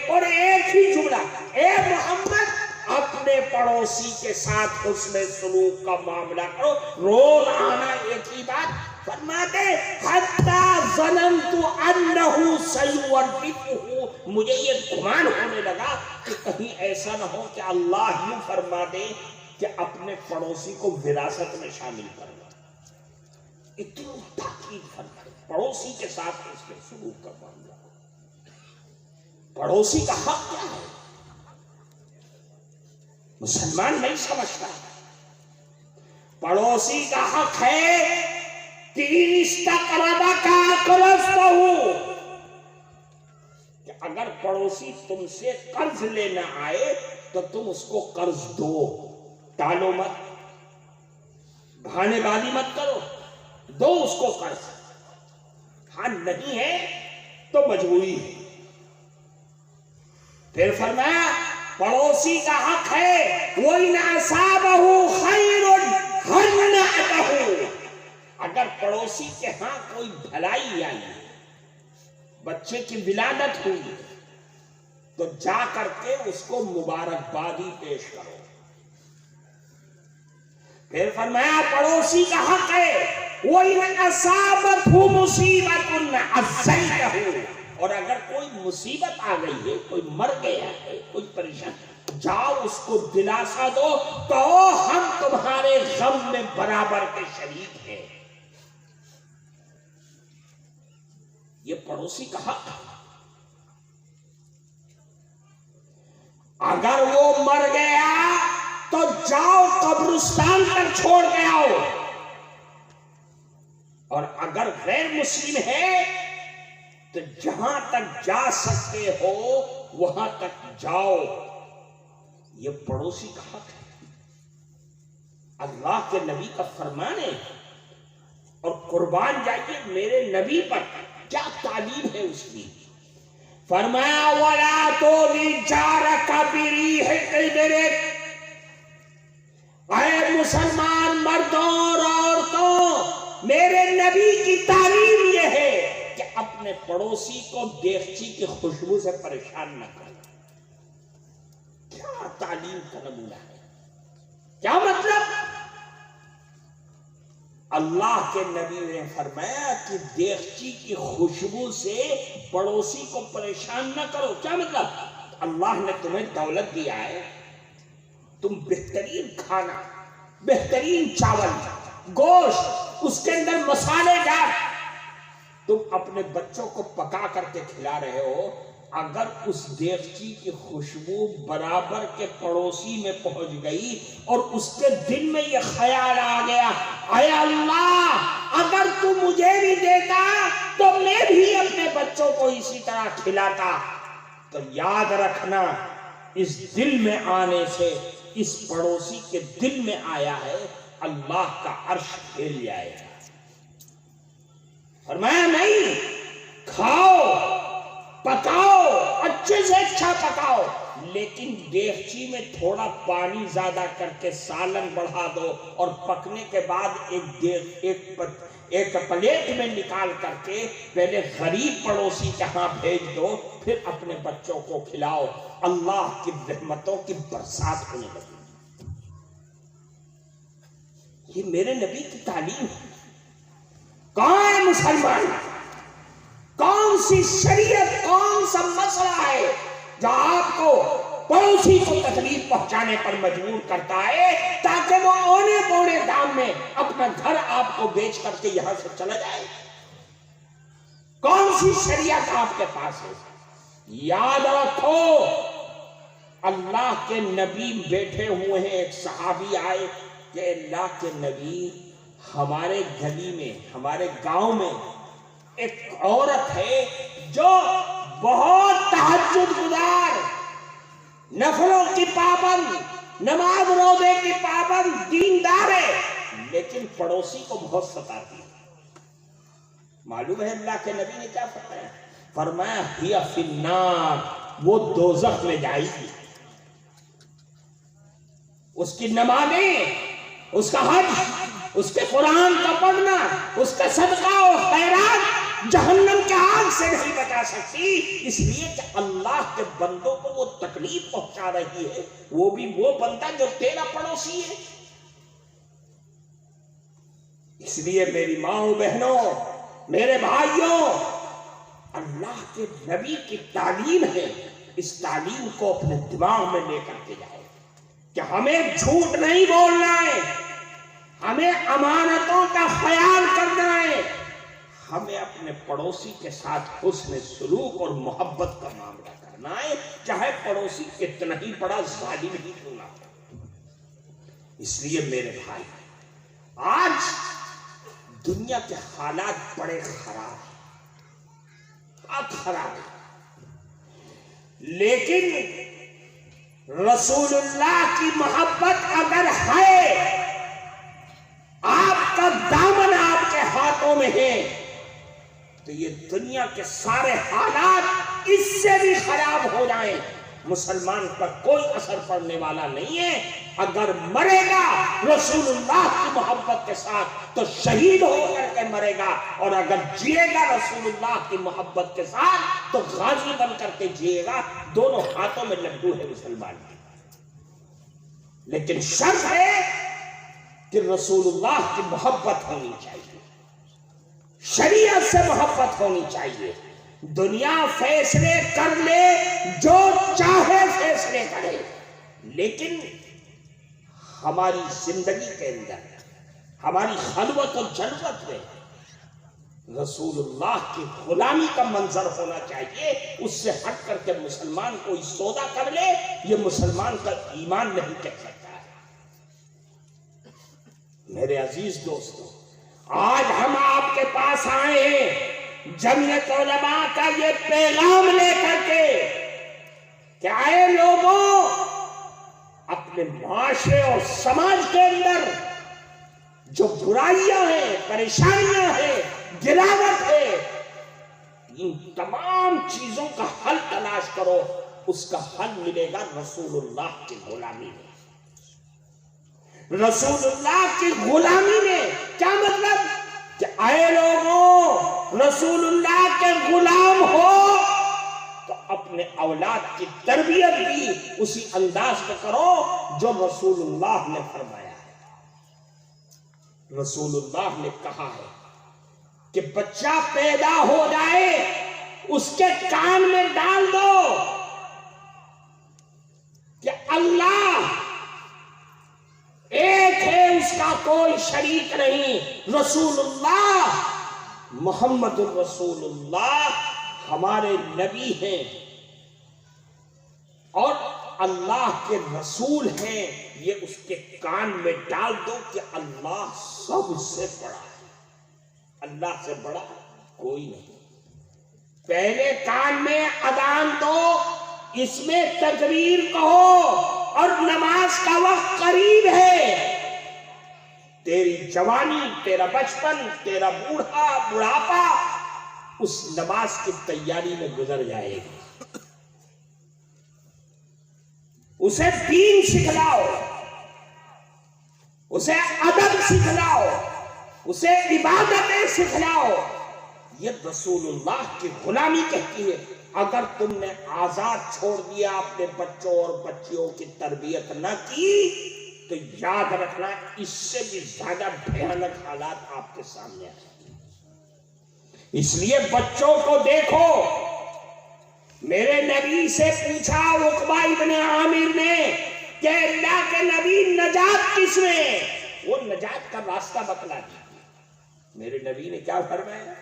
اور ایک ہی جملہ، اے محمد اپنے پڑوسی کے ساتھ حسن سلوک کا معاملہ کرو۔ روز آنا ایک ہی بات فرماتے حتی ظننت انہ سیورثہ، مجھے یہ گمان ہونے لگا کہ کہیں ایسا نہ ہو کہ اللہ یوں فرما دے کہ اپنے پڑوسی کو وراثت میں شامل کر لو۔ اتنی تاکید فرمائے پڑوسی کے ساتھ اس میں سلوک کا معاملہ۔ پڑوسی کا حق کیا ہے؟ مسلمان نہیں سمجھتا۔ پڑوسی کا حق ہے تین استقربک اقرضتہ، کہ اگر پڑوسی تم سے قرض لینا آئے تو تم اس کو قرض دو، ٹالو مت، بہانے بازی مت کرو، دو اس کو قرض۔ ہاں نہیں ہے تو مجبوری ہے۔ پھر فرمایا پڑوسی کا حق ہے وَإِنْ أَصَابَهُ خَيْرٌ هَنَّأَهُ، اگر پڑوسی کے ہاں کوئی بھلائی آئی، بچے کی ولادت ہوئی، تو جا کر کے اس کو مبارکبادی پیش کرو۔ پھر فرمایا پڑوسی کا حق ہے وَإِنْ أَصَابَتْهُ مُصِيبَةٌ عَزَّيْتَهُ، اور اگر کوئی مصیبت آ گئی ہے، کوئی مر گیا ہے، کوئی پریشان، جاؤ اس کو دلاسا دو تو ہم تمہارے غم میں برابر کے شریک ہیں۔ یہ پڑوسی کا حق ہے۔ اگر وہ مر گیا تو جاؤ قبرستان پر چھوڑ کے آؤ، اور اگر غیر مسلم ہے تو جہاں تک جا سکتے ہو وہاں تک جاؤ۔ یہ پڑوسی کا حق ہے۔ اللہ کے نبی کا فرمان ہے، اور قربان جائیے میرے نبی پر کیا تعلیم ہے اس کی۔ فرمایا وَلَا تُؤْذِ جَارَكَ بِرِيحِ قِدْرِكَ، اے مسلمان مردوں اور عورتوں، میرے نبی کی تعلیم یہ ہے کہ اپنے پڑوسی کو دیگچی کی خوشبو سے پریشان نہ کرنا۔ کیا تعلیم کا نمونہ ہے! کیا مطلب؟ اللہ کے نبی نے فرمایا کہ دیگچی کی خوشبو سے پڑوسی کو پریشان نہ کرو۔ کیا مطلب؟ اللہ نے تمہیں دولت دیا ہے، تم بہترین کھانا، بہترین چاول، گوشت، اس کے اندر مسالے ڈال، تم اپنے بچوں کو پکا کر کے کھلا رہے ہو۔ اگر اس دیگچی کی خوشبو برابر کے پڑوسی میں پہنچ گئی اور اس کے دل میں یہ خیال آ گیا اے اللہ اگر تو مجھے بھی دیتا تو میں بھی اپنے بچوں کو اسی طرح کھلاتا، تو یاد رکھنا اس دل میں آنے سے، اس پڑوسی کے دل میں آیا ہے، اللہ کا عرش ہل جائے گا۔ فرمایا نہیں، کھاؤ، پکاؤ، اچھے سے اچھا پکاؤ، لیکن دیگچی میں تھوڑا پانی زیادہ کر کے سالن بڑھا دو، اور پکنے کے بعد ایک پلیٹ میں نکال کر کے پہلے غریب پڑوسی کے ہاں بھیج دو، پھر اپنے بچوں کو کھلاؤ۔ اللہ کی رحمتوں کی برسات ہونے لگی۔ یہ میرے نبی کی تعلیم ہے۔ کہاں ہے مسلمان؟ کون سی شریعت، کون سا مسئلہ ہے جو آپ کو پڑوسی کو تکلیف پہنچانے پر مجبور کرتا ہے تاکہ وہ اونے پونے دام میں اپنا گھر آپ کو بیچ کر کے یہاں سے چلا جائے؟ کون سی شریعت آپ کے پاس ہے؟ یاد رکھو، اللہ کے نبی بیٹھے ہوئے ہیں، ایک صحابی آئے کہ اللہ کے نبی، ہمارے گلی میں، ہمارے گاؤں میں ایک عورت ہے جو بہت تہجد گزار، نفلوں کی پابند، نماز روزے کی پابند، دیندار ہے، لیکن پڑوسی کو بہت ستاتی ہے۔ معلوم ہے اللہ کے نبی نے کیا فرمایا؟ فرمایا ہی فی النار، وہ دوزخ میں جائے گی۔ اس کی نمازیں، اس کا حج، اس کے قرآن کا پڑھنا، اس کا صدقہ و خیرات جہنم کے آگ سے نہیں بچا سکتی، اس لیے کہ اللہ کے بندوں کو وہ تکلیف پہنچا رہی ہے، وہ بھی وہ بندہ جو تیرا پڑوسی ہے۔ اس لیے میری ماؤں بہنوں، میرے بھائیوں، اللہ کے نبی کی تعلیم ہے، اس تعلیم کو اپنے دماغ میں لے کر کے جائے کہ ہمیں جھوٹ نہیں بولنا ہے، ہمیں امانتوں کا خیال کرنا ہے، ہمیں اپنے پڑوسی کے ساتھ حسن سلوک اور محبت کا معاملہ کرنا ہے، چاہے پڑوسی کتنا ہی بڑا ظالم ہی کیوں نہ ہو۔ اس لیے میرے بھائی، آج دنیا کے حالات بڑے خراب ہیں، بہت خراب ہیں، لیکن رسول اللہ کی محبت اگر ہے، آپ کا دامن آپ کے ہاتھوں میں ہے، تو یہ دنیا کے سارے حالات اس سے بھی خراب ہو جائیں، مسلمان پر کوئی اثر پڑنے والا نہیں ہے۔ اگر مرے گا رسول اللہ کی محبت کے ساتھ تو شہید ہو کر کے مرے گا، اور اگر جیے گا رسول اللہ کی محبت کے ساتھ تو غازی بن کر کے جیے گا۔ دونوں ہاتھوں میں لڈو ہے مسلمان کی، لیکن شرط ہے کہ رسول اللہ کی محبت ہونی چاہیے، شریعت سے محبت ہونی چاہیے۔ دنیا فیصلے کر لے، جو چاہے فیصلے کرے، لیکن ہماری زندگی کے اندر، ہماری خلوت و جلوت میں رسول اللہ کی غلامی کا منظر ہونا چاہیے۔ اس سے ہٹ کر کے مسلمان کوئی سودا کر لے، یہ مسلمان کا ایمان نہیں کہہ سکتا ہے۔ میرے عزیز دوستو، آج ہم آپ کے پاس آئے ہیں جمعیت علماء کا یہ پیغام لے کر کے کہ اے لوگوں، اپنے معاشرے اور سماج کے اندر جو برائیاں ہیں، پریشانیاں ہیں، گراوٹ ہے، ان تمام چیزوں کا حل تلاش کرو۔ اس کا حل ملے گا رسول اللہ کی غلامی میں۔ رسول اللہ کی غلامی میں کیا مطلب؟ کہ اے لوگوں، رسول اللہ کے غلام ہو تو اپنے اولاد کی تربیت بھی اسی انداز میں کرو جو رسول اللہ نے فرمایا ہے۔ رسول اللہ نے کہا ہے کہ بچہ پیدا ہو جائے، اس کے کان میں ڈال دو کہ اللہ ایک ہے، اس کا کوئی شریک نہیں۔ رسول اللہ محمد الرسول اللہ ہمارے نبی ہیں اور اللہ کے رسول ہیں، یہ اس کے کان میں ڈال دو کہ اللہ سب سے بڑا ہے، اللہ سے بڑا کوئی نہیں۔ پہلے کان میں اذان دو، اس میں تکبیر کہو، اور نماز کا وقت قریب ہے۔ تیری جوانی، تیرا بچپن، تیرا بڑھاپا اس نماز کی تیاری میں گزر جائے گی۔ اسے دین سکھلاؤ، اسے ادب سکھلاؤ، اسے عبادتیں سکھلاؤ۔ یہ رسول اللہ کی غلامی کہتی ہے۔ اگر تم نے آزاد چھوڑ دیا، اپنے بچوں اور بچیوں کی تربیت نہ کی، تو یاد رکھنا اس سے بھی زیادہ بھیانک حالات آپ کے سامنے آئیں گے۔ اس لیے بچوں کو دیکھو، میرے نبی سے پوچھا عقبہ ابن عامر نے کہ اللہ کے نبی نجات کس میں ہے؟ وہ نجات کا راستہ بتلا دیجیے۔ میرے نبی نے کیا فرمایا؟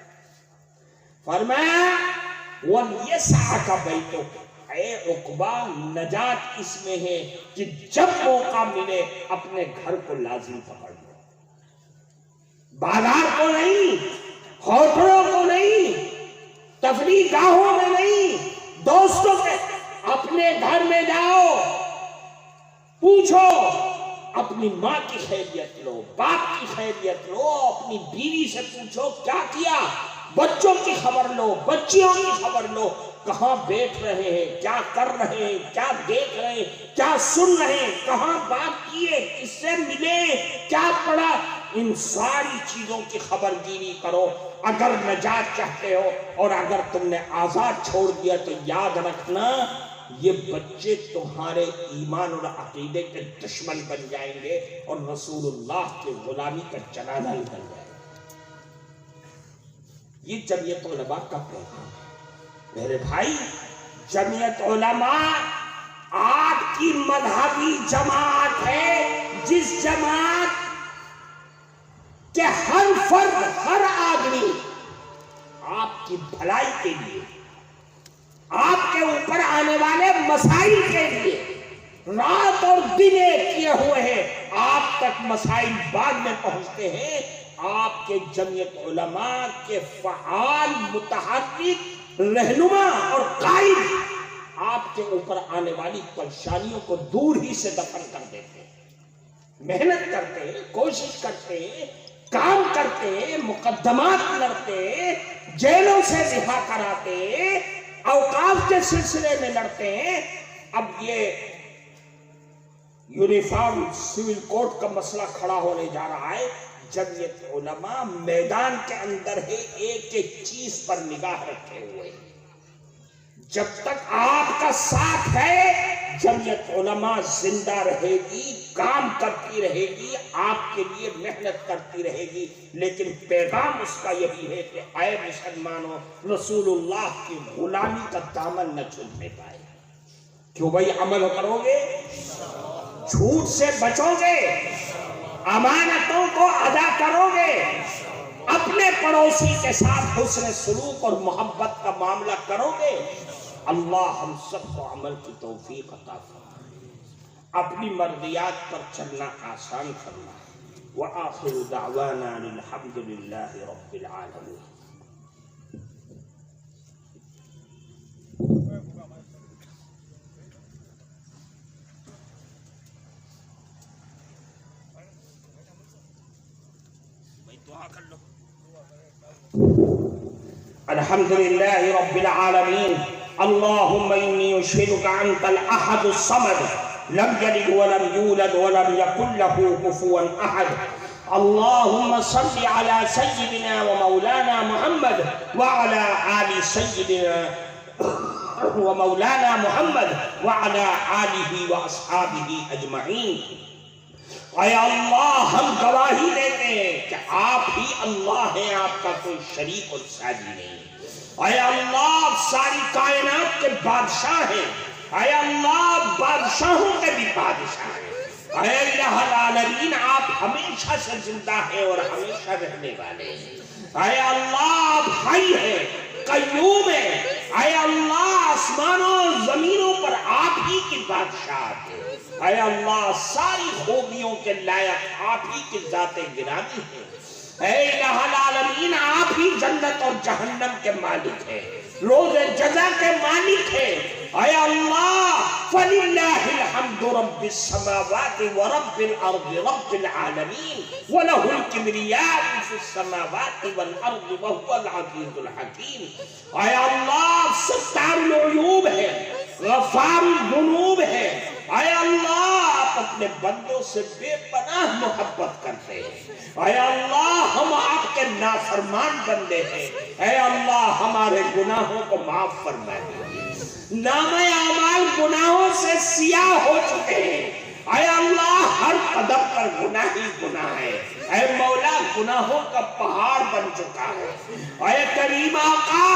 فرمایا وَلْيَسْعَكَ بَيْتُكَ، اے عقبہ نجات اس میں ہے کہ جب موقع ملے اپنے گھر کو لازم پکڑ لو، بازار کو نہیں، ہوٹلوں کو نہیں، تفریح گاہوں میں نہیں، دوستوں کے، اپنے گھر میں جاؤ، پوچھو، اپنی ماں کی خیریت لو، باپ کی خیریت لو، اپنی بیوی سے پوچھو کیا کیا، بچوں کی خبر لو، بچیوں کی خبر لو، کہاں بیٹھ رہے ہیں، کیا کر رہے ہیں، کیا دیکھ رہے ہیں، کیا سن رہے ہیں، کہاں بات کیے، کس سے ملے، کیا پڑھا، ان ساری چیزوں کی خبر گیری کرو اگر نجات چاہتے ہو۔ اور اگر تم نے آزاد چھوڑ دیا تو یاد رکھنا یہ بچے تمہارے ایمان اور عقیدے کے دشمن بن جائیں گے اور رسول اللہ کے غلامی کا جنازہ نکل جائے گا۔ یہ جمعیت علماء کا پیغام ہے میرے بھائی۔ جمعیت علماء آپ کی مذہبی جماعت ہے، جس جماعت کہ ہر فرد، ہر آدمی آپ کی بھلائی کے لیے، آپ کے اوپر آنے والے مسائل کے لیے رات اور دن ایک کیے ہوئے ہیں۔ آپ تک مسائل بعد میں پہنچتے ہیں، آپ کے جمعیت علماء کے فعال، متحرک رہنما اور قائد آپ کے اوپر آنے والی پریشانیوں کو دور ہی سے دفن کر دیتے ہیں، محنت کرتے ہیں، کوشش کرتے ہیں، کام کرتے، مقدمات لڑتے، جیلوں سے رہا کراتے، اوقاف کے سلسلے میں لڑتے ہیں۔ اب یہ یونیفارم سول کوڈ کا مسئلہ کھڑا ہونے جا رہا ہے۔ جمعیت علماء میدان کے اندر ہے، ایک ایک چیز پر نگاہ رکھے ہوئے۔ جب تک آپ کا ساتھ ہے جمعیت علماء زندہ رہے گی، کام کرتی رہے گی، آپ کے لیے محنت کرتی رہے گی، لیکن پیغام اس کا یہی ہے کہ اے مسلمانوں، رسول اللہ کی غلامی کا دامن نہ چھوڑنے پائے۔ کیوں بھائی؟ عمل کرو گے، جھوٹ سے بچو گے، امانتوں کو ادا کرو گے، اپنے پڑوسی کے ساتھ حسن سلوک اور محبت کا معاملہ کرو گے، اللہ ہم سب کو عمل کی توفیق عطا فرمائے، اپنی مرضیات پر چلنا آسان فرمائے۔ وآخر دعوانا الحمد للہ رب العالمین۔ الحمد للہ رب العالمین۔ اللہم انی اشہدک انت الاحد الصمد لم یلد ولم یولد ولم یکن لہ کفوا احد۔ اللہم صل علی سیدنا و مولانا محمد وعلی آل سیدنا و مولانا محمد وعلی آلہ و اصحابہ اجمعین۔ اے اللہ، ہم گواہی دیتے ہیں کہ آپ ہی اللہ ہیں، آپ کا کوئی شریک اور ساجی نہیں۔ اے اللہ، ساری کائنات کے بادشاہ ہیں، اے اللہ بادشاہوں کے بھی بادشاہ ہیں، اے الہ العالمین، آپ ہمیشہ سے زندہ ہیں اور ہمیشہ رہنے والے ہیں۔ اے اللہ، آپ حی ہیں، قیوم ہیں، اے اللہ آسمانوں زمینوں پر آپ ہی کی بادشاہت ہے۔ اے اللہ، ساری خوبیوں کے لائق آپ ہی کی ذات گرامی ہے۔ اے الہ العالمین، آپ ہی جنت اور جہنم کے مالک ہیں، روز جزا کے مالک ہیں۔ اے اللہ، فَلِلَّهِ الْحَمْدُ رَبِّ السَّمَاوَاتِ وَرَبِّ الْأَرْضِ رَبِّ الْعَالَمِينَ وَلَهُ الْكِبْرِيَاءُ فِي السَّمَاوَاتِ وَالْأَرْضِ وَهُوَ الْعَزِيزُ الْحَكِيمُ۔ اے اللہ، ستار العیوب ہے، غفار الذنوب ہے۔ اے اللہ، آپ اپنے بندوں سے بے پناہ محبت کرتے ہیں۔ اے اللہ، ہم آپ کے نافرمان بندے ہیں، اے اللہ ہمارے گناہوں کو معاف فرما دیجیے۔ نامہ اعمال گناہوں سے سیاہ ہو چکے ہیں، اے اللہ ہر قدم پر گناہ ہی گناہ ہے، اے مولا گناہوں کا پہاڑ بن چکا ہے، اے کریم آقا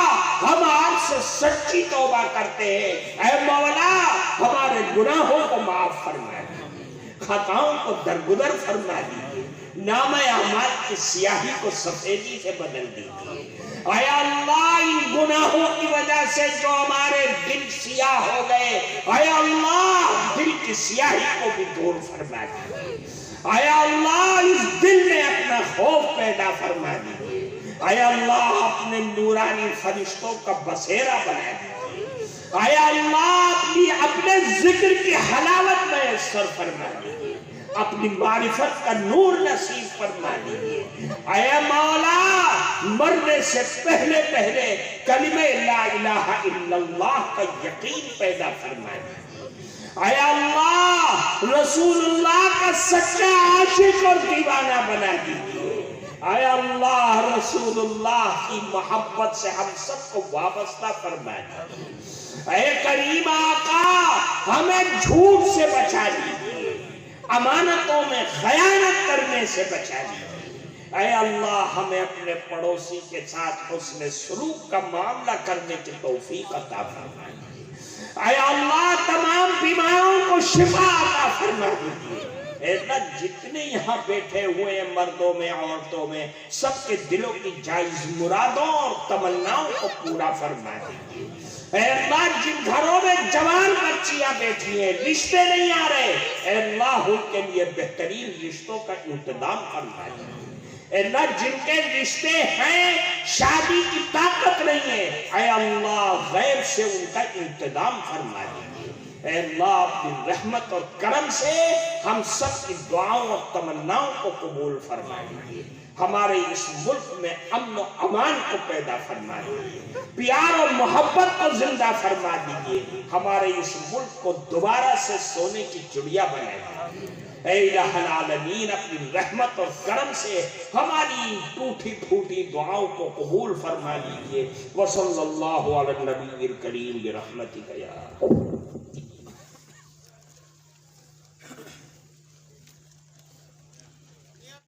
ہم آپ سے سچی توبہ کرتے ہیں، اے مولا ہمارے گناہوں کو معاف فرما دیجیے، خطاؤں کو درگزر فرما دیجیے، نام اعمال کی سیاہی کو سفیدی سے بدل دیجیے، اے اللہ ان گناہوں کی وجہ سے جو ہمارے دل سیاہ ہو گئے، اے اللہ دل کی سیاہی کو بھی دور فرما دیجیے، اے اللہ اس دل میں اپنا خوف پیدا فرما دیجیے، اے اللہ اپنے نورانی فرشتوں کا بسیرا بنا دیجیے، اے اللہ اپنے ذکر کی حلاوت میسر فرما دیجیے، اپنی معرفت کا نور نصیب فرما دیجیے، اے مولا مرنے سے پہلے کلمہ لا الہ الا اللہ کا یقین پیدا فرما دیجیے، اے اللہ رسول اللہ کا سچا عاشق اور دیوانہ بنا دیجیے، اے اللہ رسول اللہ کی محبت سے ہم سب کو وابستہ فرما دیجیے، اے کریم آقا ہمیں جھوٹ سے بچا دیجیے، امانتوں میں خیانت کرنے سے بچا دیجیے، اے اللہ ہمیں اپنے پڑوسی کے ساتھ حسن سلوک کا معاملہ کرنے کی توفیق عطا فرما دیجیے، اے اللہ تمام بیماروں کو شفا عطا فرما دیجیے، اے اللہ جتنے یہاں بیٹھے ہوئے ہیں مردوں میں عورتوں میں سب کے دلوں کی جائز مرادوں اور تمناؤں کو پورا فرما دیجیے، اے اللہ جن گھروں میں جوان بچیاں بیٹھی ہیں رشتے نہیں آ رہے، اے اللہ ان کے لیے بہترین رشتوں کا انتظام فرما دیجیے، اے اللہ جن کے رشتے ہیں شادی کی طاقت نہیں ہے، اے اللہ غیب سے ان کا انتظام فرما دیجیے، اے اللہ اپنی رحمت اور کرم سے ہم سب کی دعاؤں اور تمناؤں کو قبول فرما دیجیے، ہمارے اس ملک میں امن و امان کو پیدا فرما دیجیے، پیار اور محبت کو زندہ فرما دیجیے، ہمارے اس ملک کو دوبارہ سے سونے کی چڑیا بنا دیجیے، اے الہ العالمین اپنی رحمت اور کرم سے ہماری ٹوٹی پھوٹی دعاؤں کو قبول فرما لیجیے، وصلی اللہ علی النبی الکریم برحمتک یا